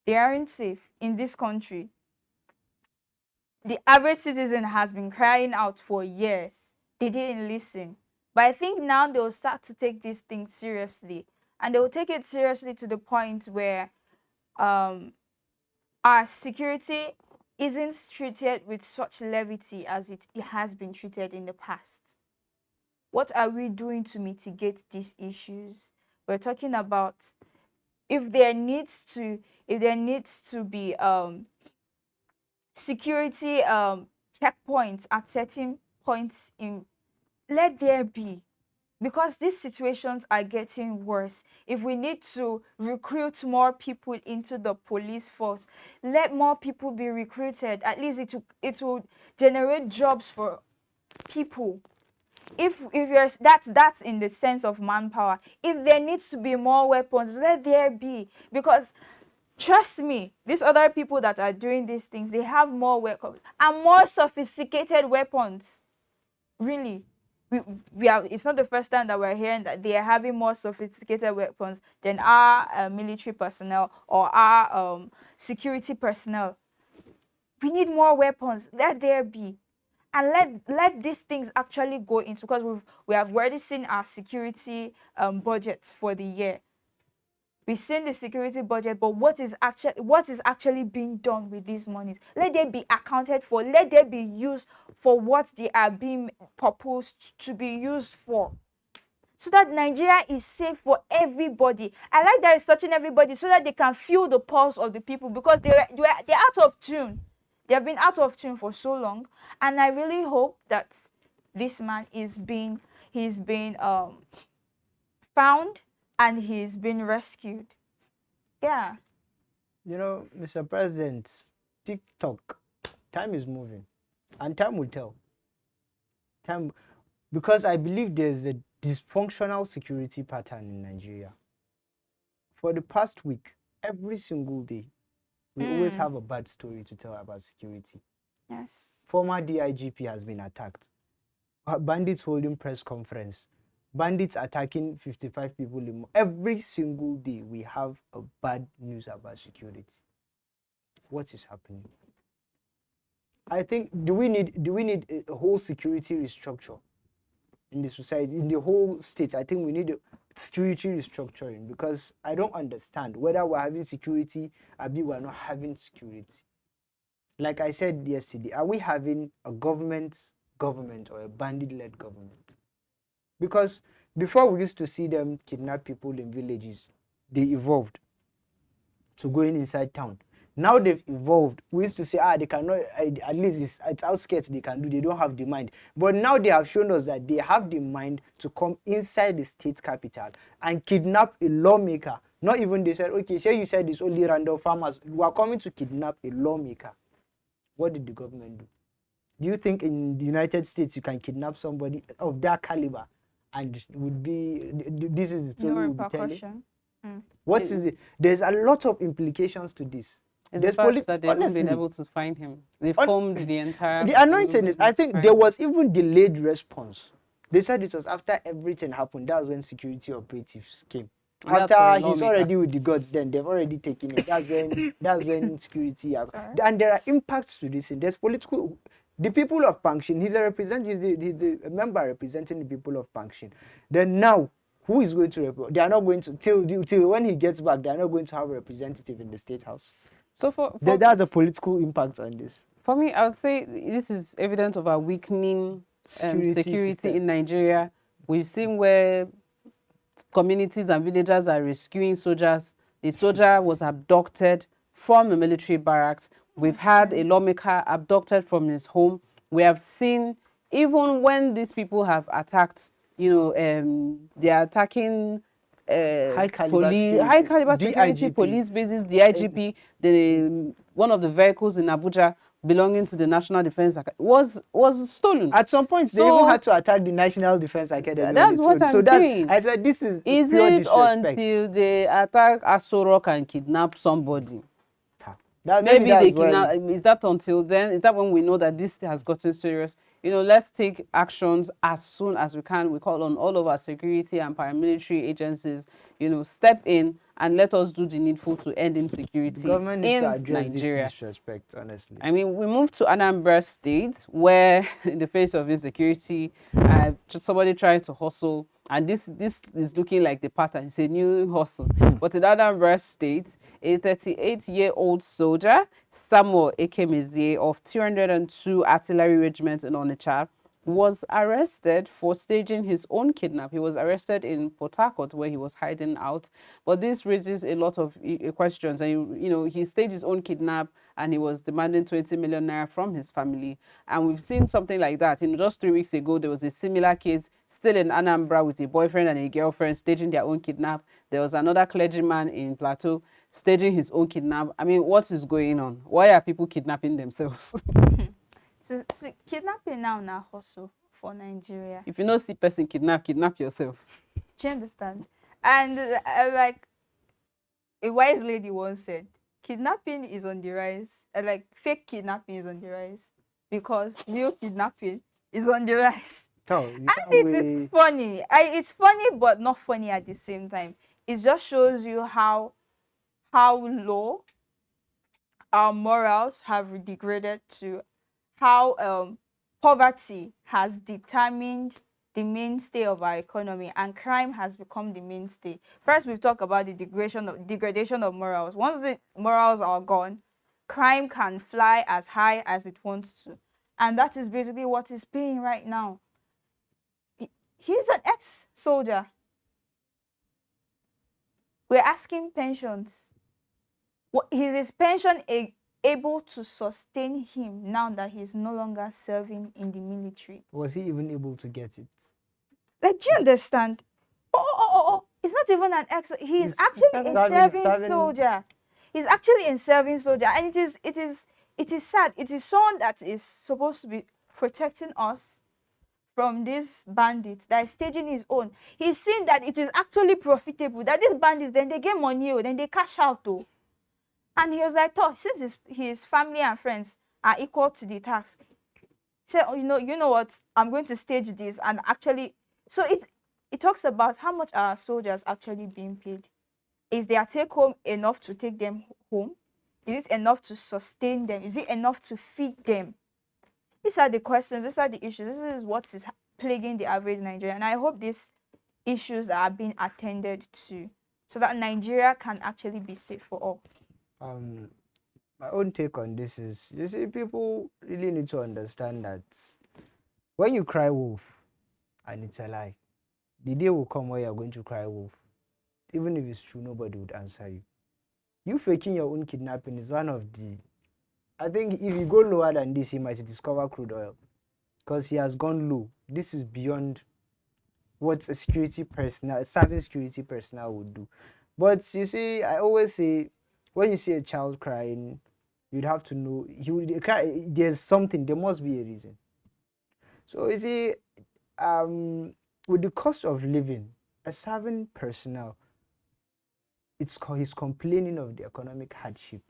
They aren't safe in this country. The average citizen has been crying out for years. They didn't listen. But I think now they'll start to take this thing seriously. And they'll take it seriously to the point where our security isn't treated with such levity as it has been treated in the past. What are we doing to mitigate these issues? We're talking about if there needs to be security checkpoints at certain points in, let there be, because these situations are getting worse. If we need to recruit more people into the police force, let more people be recruited. At least it will generate jobs for people. If you're that's in the sense of manpower. If there needs to be more weapons, let there be, because trust me, these other people that are doing these things, they have more weapons and more sophisticated weapons. Really, we are. It's not the first time that we're hearing that they are having more sophisticated weapons than our military personnel or our security personnel. We need more weapons. Let there be. And let these things actually go into, because we have already seen our security budget for the year. We've seen the security budget, but what is actually being done with these monies? Let them be accounted for. Let them be used for what they are being proposed to be used for, so that Nigeria is safe for everybody. I like that it's touching everybody, so that they can feel the pulse of the people, because they're out of tune. They have been out of tune for so long, and I really hope that this man he's been found and he's been rescued. Yeah. You know, Mr. President, TikTok, time is moving, and time will tell. Time, because I believe there's a dysfunctional security pattern in Nigeria. For the past week, every single day, we always have a bad story to tell about security. Yes. Former DIGP has been attacked. Bandits holding press conference. Bandits attacking 55 people. Every single day, we have a bad news about security. What is happening? I think, do we need a whole security restructure in the society, in the whole state? I think we need a security restructuring, because I don't understand whether we're having security or we're not having security. Like I said yesterday, are we having a government or a bandit-led government? Because before, we used to see them kidnap people in villages. They evolved to going inside town. Now they've evolved. We used to say, they cannot, at least it's outskirts they can do. They don't have the mind. But now they have shown us that they have the mind to come inside the state capital and kidnap a lawmaker. Not even they said, okay, sure, you said it's only random farmers. We are coming to kidnap a lawmaker. What did the government do? Do you think in the United States you can kidnap somebody of that caliber and it would be, this is the story No we'll be telling? repercussion. What is the, there's a lot of implications to this. It's the fact that they haven't been able to find him. They formed the entire... The anointing is, I think there was even delayed response. They said it was after everything happened. That was when security operatives came. After he's already with the gods, then they've already taken it. That's when security has. And there are impacts to this. And there's political... The people of Pankshin, he's a member representing the people of Pankshin. Then now, who is going to they are not going to, till when he gets back, they are not going to have a representative in the State House. So that's a political impact on this. For me, I would say this is evidence of a weakening security system. in Nigeria. We've seen where communities and villagers are rescuing soldiers. A soldier was abducted from a military barracks. We've had a lawmaker abducted from his home. We have seen, even when these people have attacked, they are attacking High caliber high security, caliber security DIGP. police bases, DIGP, the one of the vehicles in Abuja belonging to the National Defense was stolen. At some point, they even had to attack the National Defense Academy on That's its what own. So I'm that's, saying. I said, this is Is pure it disrespect. until they attack Asorok and kidnap somebody? Maybe They that's kidnap. when, Is that until then? Is that when we know that this has gotten serious? Let's take actions as soon as we can. We call on all of our security and paramilitary agencies, step in and let us do the needful to end insecurity the government needs to in address Nigeria. this disrespect, honestly. I mean, we moved to Anambra State, where in the face of insecurity, just somebody trying to hustle, and this is looking like the pattern. It's a new hustle. But in Anambra State, a 38-year-old soldier, Samuel Ekemizie of 202 Artillery Regiment in Onitsha, was arrested for staging his own kidnap. He was arrested in Port Harcourt, where he was hiding out. But this raises a lot of questions. And he staged his own kidnap, and he was demanding 20 million naira from his family. And we've seen something like that. Just 3 weeks ago, there was a similar case still in Anambra with a boyfriend and a girlfriend staging their own kidnap. There was another clergyman in Plateau staging his own kidnap. I mean, what is going on? Why are people kidnapping themselves? So kidnapping now hustle for Nigeria. If you don't see person kidnap yourself. Do you understand? And like a wise lady once said, kidnapping is on the rise. Like fake kidnapping is on the rise because real kidnapping is on the rise. And it's funny. It's funny, but not funny at the same time. It just shows you how low our morals have degraded to, how poverty has determined the mainstay of our economy, and crime has become the mainstay. First, we've talked about the degradation of morals. Once the morals are gone, crime can fly as high as it wants to, and that is basically what is paying right now. He's an ex-soldier. We're asking pensions. Is his pension able to sustain him now that he's no longer serving in the military? Was he even able to get it? Like, do you understand? Oh. He's not even an ex. He's actually a serving soldier. He's actually a serving soldier. And it is sad. It is someone that is supposed to be protecting us from these bandits that is staging his own. He's seen that it is actually profitable, that these bandits, then they get money, then they cash out. And he was like, oh, since his family and friends are equal to the tax, so you know what, I'm going to stage this. And actually, so it talks about how much are soldiers actually being paid. Is their take home enough to take them home? Is it enough to sustain them? Is it enough to feed them? These are the questions, these are the issues. This is what is plaguing the average Nigerian. And I hope these issues are being attended to so that Nigeria can actually be safe for all. My own take on this is, you see, people really need to understand that when you cry wolf, and it's a lie, the day will come where you're going to cry wolf. Even if it's true, nobody would answer you. You faking your own kidnapping is one of the... I think if you go lower than this, he might discover crude oil. Because he has gone low. This is beyond what a serving security personnel would do. But you see, I always say, when you see a child crying, you'd have to know, there's something, there must be a reason. So you see, with the cost of living, a serving personnel, he's complaining of the economic hardship.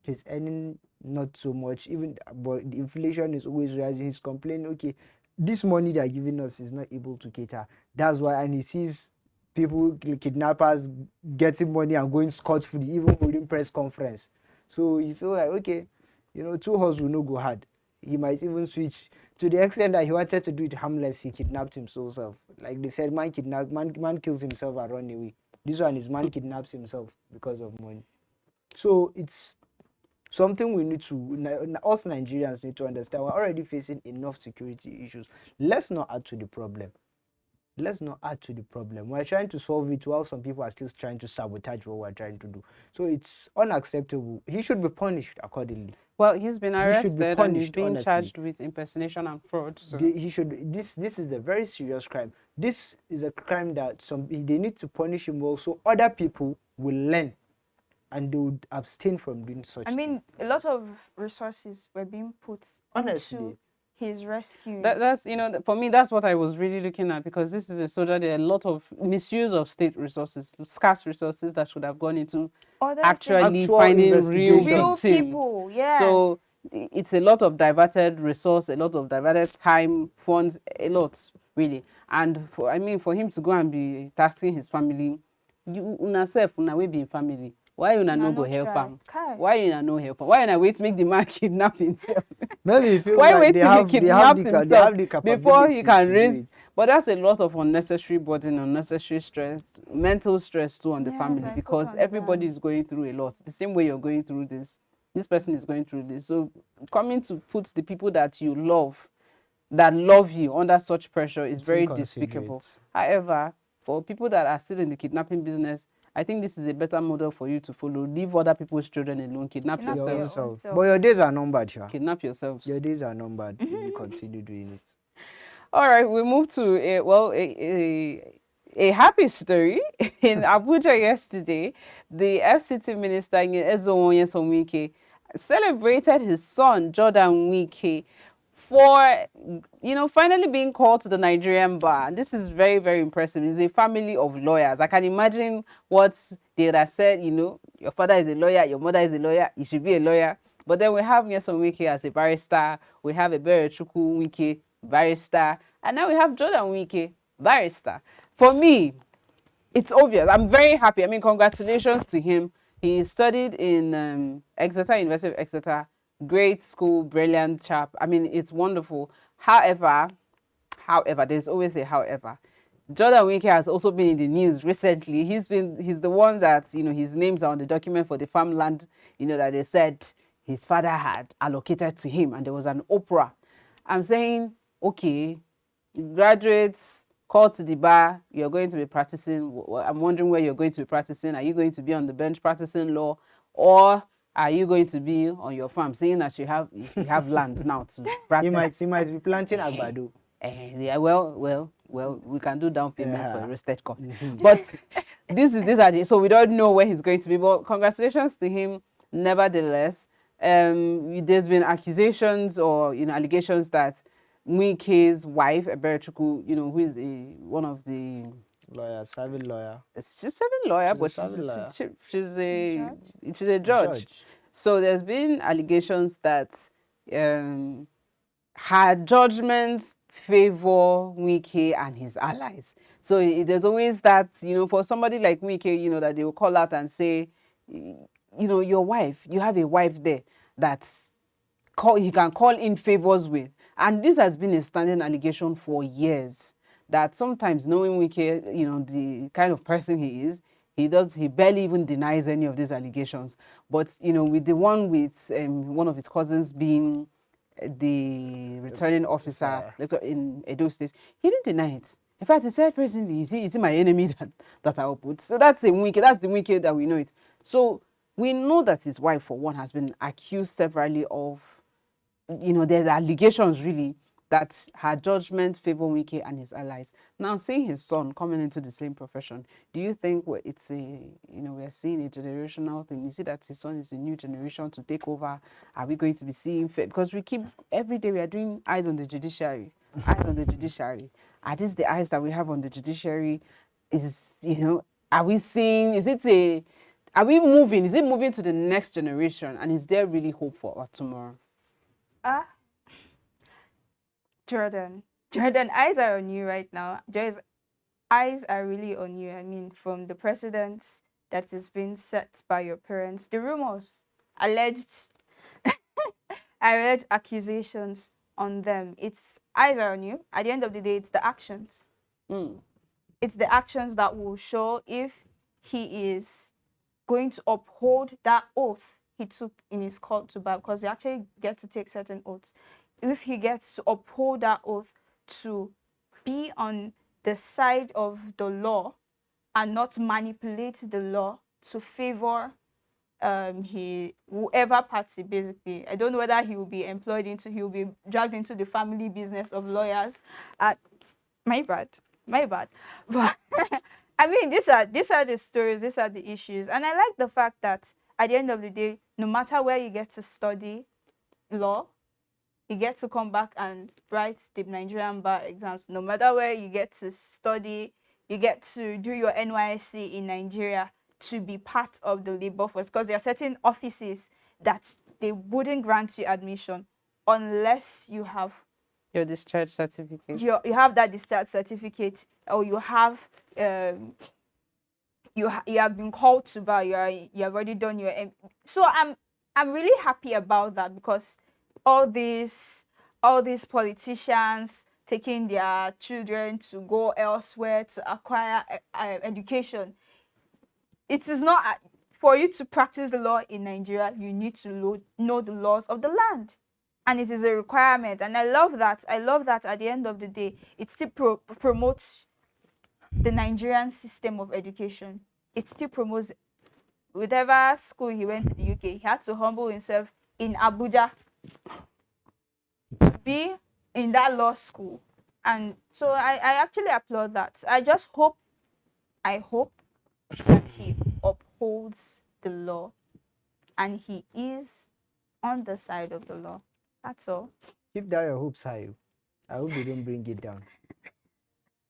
He's earning not so much, but the inflation is always rising. He's complaining, okay, this money they're giving us is not able to cater. That's why, and he sees people, kidnappers, getting money and going scot-free, even within press conference. So you feel like, okay, two horses will not go hard. He might even switch to the extent that he wanted to do it harmless. He kidnapped himself. Like they said, man kills himself and run away. This one is man kidnaps himself because of money. So it's Something we need to, us Nigerians need to understand. We're already facing enough security issues. Let's not add to the problem. Let's not add to the problem. We're trying to solve it while some people are still trying to sabotage what we're trying to do. So it's unacceptable. He should be punished accordingly. Well, he's been He should be arrested and he's punished, being honestly. charged with impersonation and fraud. So He should. This is a very serious crime. This is a crime that they need to punish him well, so other people will learn, and they would abstain from doing such. I mean, a lot of resources were being put Honestly. into his rescue. that's, you know, for me, that's what I was really looking at, because this is a soldier. There are a lot of misuse of state resources, scarce resources that should have gone into Other actually Actual finding real investigation. real victims. people, yes. So it's a lot of diverted resource, a lot of diverted time, funds, a lot really. And for him to go and be taxing his family, you una self una we be in family. Why you no go help try. him? Kai. Why you no help him? Why you wait to make the man kidnap himself? Maybe he feels Why like wait they till have, he they have kidnaps the, they himself have the capability before he can to do raise? it. But that's a lot of unnecessary burden, unnecessary stress, mental stress too on the Yes, family, I because totally everybody understand. is going through a lot. The same way you're going through this person is going through this. So coming to put the people that you love, that love you, under such pressure is It's very inconsiderate. despicable. However, for people that are still in the kidnapping business, I think this is a better model for you to follow. Leave other people's children alone. Kidnap Kidnap Your your own yourselves. own self. self. But your days are numbered, Sha. Kidnap yourselves. Your days are numbered if you continue doing it. All right, we move to a happy story. In Abuja yesterday, the FCT minister Omoyele Wike celebrated his son Jordan Wike for, you know, finally being called to the Nigerian bar. And this is very, very impressive. It's a family of lawyers. I can imagine what they would have said, you know, your father is a lawyer, your mother is a lawyer, you should be a lawyer. But then we have Nyesom Wike as a barrister, we have Eberechukwu Wike, barrister, and now we have Jordan Wike, barrister. For me, it's obvious. I'm very happy. I mean, congratulations to him. He studied in Exeter, University of Exeter. Great school, brilliant chap. I mean, it's wonderful. However, there's always a however. Jordan Wike has also been in the news recently. He's the one that, you know, his names are on the document for the farmland, you know, that they said his father had allocated to him, and there was an opera. I'm saying, okay, graduates, called to the bar, you're going to be practicing. I'm wondering where you're going to be practicing. Are you going to be on the bench practicing law, or are you going to be on your farm, seeing that you have land now to practice? He might be planting agbado. Yeah, well, we can do down payment for a Yeah. roasted corn. But these are so we don't know where he's going to be. But congratulations to him, nevertheless. There's been accusations or, you know, allegations that Wike's wife, Eberechukwu, you know, who is one of the Lawyer, serving lawyer. she's a lawyer, She's a but serving lawyer. she's a judge. So there's been allegations that her judgments favor Wike and his allies. So there's always that, you know, for somebody like Wike, you know, that they will call out and say, you know, your wife, you have a wife there that's he can call in favors with. And this has been a standing allegation for years, that sometimes, knowing Wike, you know, the kind of person he is, he barely even denies any of these allegations. But, you know, with the one with one of his cousins being the returning officer in Edo State, he didn't deny it. In fact, he said personally, is it my enemy that I will put? So that's the Wike that we know it. So we know that his wife, for one, has been accused severally of, you know, there's allegations really that her judgment favor Wike and his allies. Now, seeing his son coming into the same profession, do you think it's we're seeing a generational thing? You see that his son is a new generation to take over? Are we going to be seeing because we keep every day we are doing eyes on the judiciary, eyes on the judiciary. Are these the eyes that we have on the judiciary? Is, you know, are we seeing? Are we moving? Is it moving to the next generation? And is there really hope for our tomorrow? Jordan, eyes are on you right now. Eyes are really on you. I mean, from the precedents that is being set by your parents, the rumors, alleged accusations on them. It's eyes are on you. At the end of the day, it's the actions. It's the actions that will show if he is going to uphold that oath he took in his call to bar, because he actually get to take certain oaths. If he gets to uphold that oath to be on the side of the law and not manipulate the law to favor whoever party, basically. I don't know whether he will be he will be dragged into the family business of lawyers. My bad. But I mean, these are the stories, these are the issues. And I like the fact that at the end of the day, no matter where you get to study law, you get to come back and write the Nigerian bar exams. No matter where you get to study, you get to do your NYSC in Nigeria to be part of the labor force, because there are certain offices that they wouldn't grant you admission unless you have Your discharge certificate. you have that discharge certificate, or you have you have been called to bar. You have already done your so I'm really happy about that, because all these politicians taking their children to go elsewhere to acquire education, it is not for you to practice the law in Nigeria, you need to know the laws of the land, and it is a requirement. And I love that at the end of the day, it still promotes the Nigerian system of education. It still promotes, whatever school he went to the UK, he had to humble himself in Abuja to be in that law school. And so I actually applaud that. I hope that he upholds the law and he is on the side of the law. That's all. Keep down your hopes high. I hope you don't bring it down.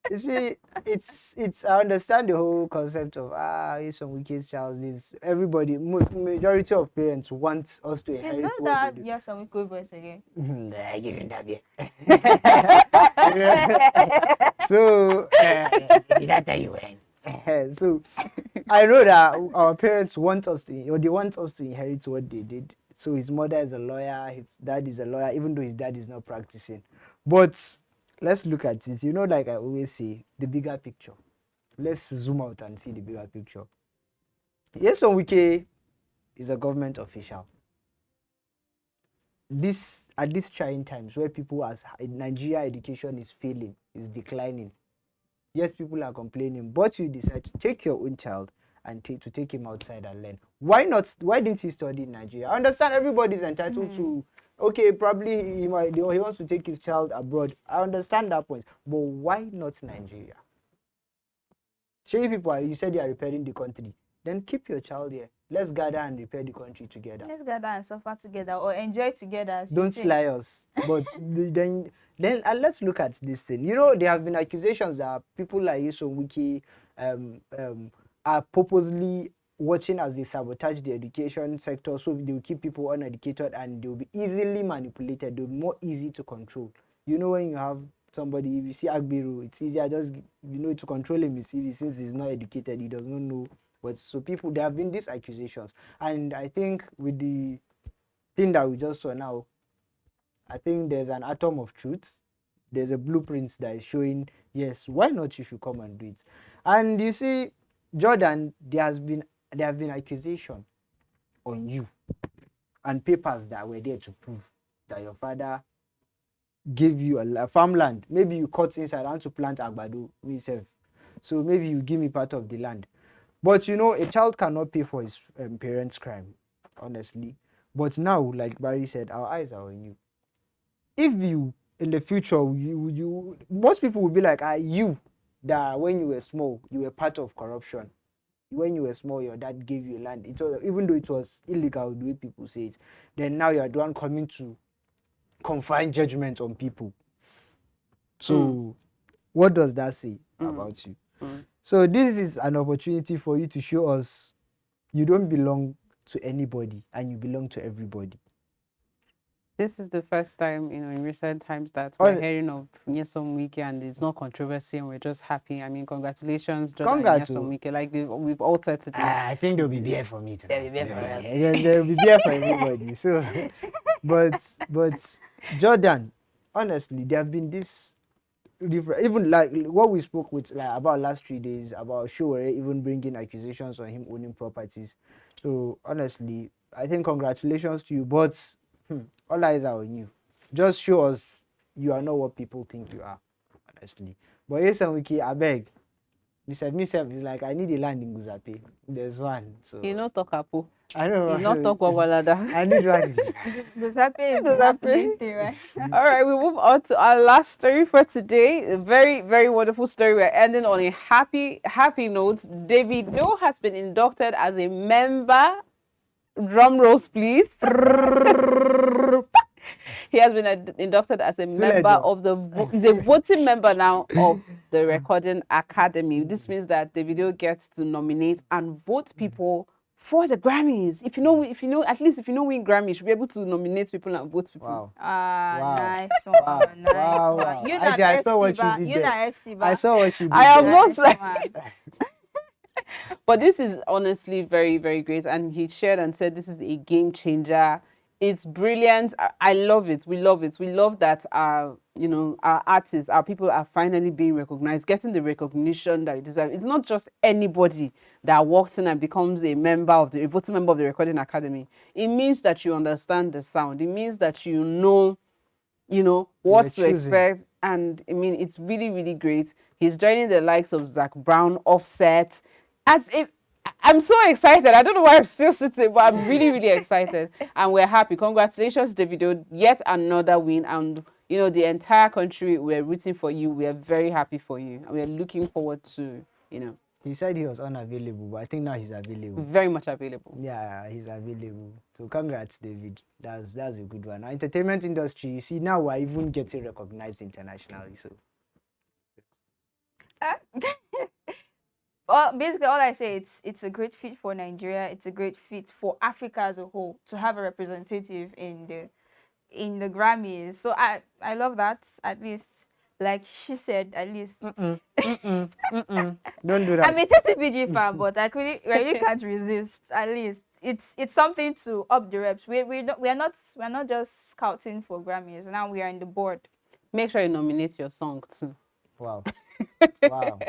You see, it's I understand the whole concept of he's some Wike's child. Is everybody, majority of parents want us to It's inherit not what that they do. yes, some good boys again. I give him that beer. So did I tell you when? So I know that our parents want us to, or they want us to inherit what they did. So his mother is a lawyer, his dad is a lawyer, even though his dad is not practicing. But let's look at it. You know, like I always say, the bigger picture. Let's zoom out and see the bigger picture. Yes, Wike is a government official. At these trying times where people as Nigeria education is failing, is declining, yet people are complaining, but you decide to take your own child and take him outside and learn. Why not? Why didn't he study in Nigeria? I understand everybody's entitled to, okay, probably he wants to take his child abroad. I understand that point, but why not Nigeria? Shey people, you said you are repairing the country, then keep your child here. Let's gather and repair the country together. Let's gather and suffer together or enjoy together. As Don't lie us. But then let's look at this thing. You know, there have been accusations that people like Wike are purposely watching as they sabotage the education sector, so they will keep people uneducated and they will be easily manipulated. They'll be more easy to control. You know, when you have somebody, if you see Agbiru, it's easier just, to control him is easy since he's not educated, he does not know. But so people, there have been these accusations, and I think with the thing that we just saw now, I think there's an atom of truth. There's a blueprint that is showing, yes, why not you should come and do it. And you see, Jordan, there have been accusation on you and papers that were there to prove that your father gave you a farmland. Maybe you cut inside, I want to plant agbado myself, so maybe you give me part of the land. But a child cannot pay for his parents' crime, honestly. But now, like Barry said, our eyes are on you. If you, in the future, most people will be like, you, that when you were small, you were part of corruption. When you were small, your dad gave you land. Even though it was illegal, the way people say it, then now you are the one coming to confine judgment on people. So, what does that say about you? So this is an opportunity for you to show us you don't belong to anybody and you belong to everybody. This is the first time, in recent times that we're hearing of Nyesom Wike, and it's not controversy, and we're just happy. I mean, congratulations, Jordan and Nyesom Wike. Like we've all said today. I think there'll be beer for me tonight. There'll be beer for everybody. So, but Jordan, honestly, there have been this different, even like what we spoke with about last 3 days about Sowore even bringing accusations on him owning properties. So honestly, I think congratulations to you, but all eyes are on you. Just show us you are not what people think you are, honestly. But yes, and Wiki, I beg. Myself is like, I need a land in Guzape. There's one. So You know, talk Apo. I don't know. You not talk Wagalada. I need one in Guzape. The happy is the Guzape. happening thing, right? All right, we move on to our last story for today. A very, very wonderful story. We're ending on a happy note. Davido has been inducted as a member. Drum rolls, please. He has been inducted as a member of the voting member now of the Recording Academy. This means that Davido gets to nominate and vote people for the Grammys. If you know, at least if you know win Grammy, you should be able to nominate people and vote people. Wow. Wow. Nice one. Wow. Nice Wow. one. Wow. You I saw what you did you there. FC I saw what you did. I am there. most like. Nice one. But this is honestly very, very great. And he shared and said this is a game changer. It's brilliant. I love it. We love it. We love that our artists, our people are finally being recognized, getting the recognition that they deserve. It's not just anybody that walks in and becomes a voting member of the Recording Academy. It means that you understand the sound. It means that you know what to expect. And I mean, it's really, really great. He's joining the likes of Zac Brown, Offset. I'm so excited. I don't know why I'm still sitting, but I'm really, really excited. And we're happy. Congratulations, Davido. Yet another win. And, the entire country, we're rooting for you. We're very happy for you. And we're looking forward to, He said he was unavailable, but I think now he's available. very much available. Yeah, he's available. So congrats, David. That's a good one. Our entertainment industry, you see, now we're even getting recognized internationally. So Well, basically, all I say, it's a great fit for Nigeria. It's a great fit for Africa as a whole to have a representative in the Grammys. So I love that. At least, like she said, at least. don't do that. I'm a 30BG fan, but I really can't resist. At least it's something to up the reps. We're not just scouting for Grammys. Now we are in the board. Make sure you nominate your song too. Wow. Wow.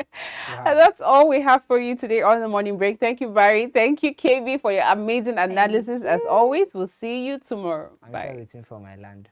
And that's all we have for you today on the morning break. Thank you, Barry. Thank you, KB, for your amazing analysis. As always, we'll see you tomorrow. I'm Bye. still waiting for my land.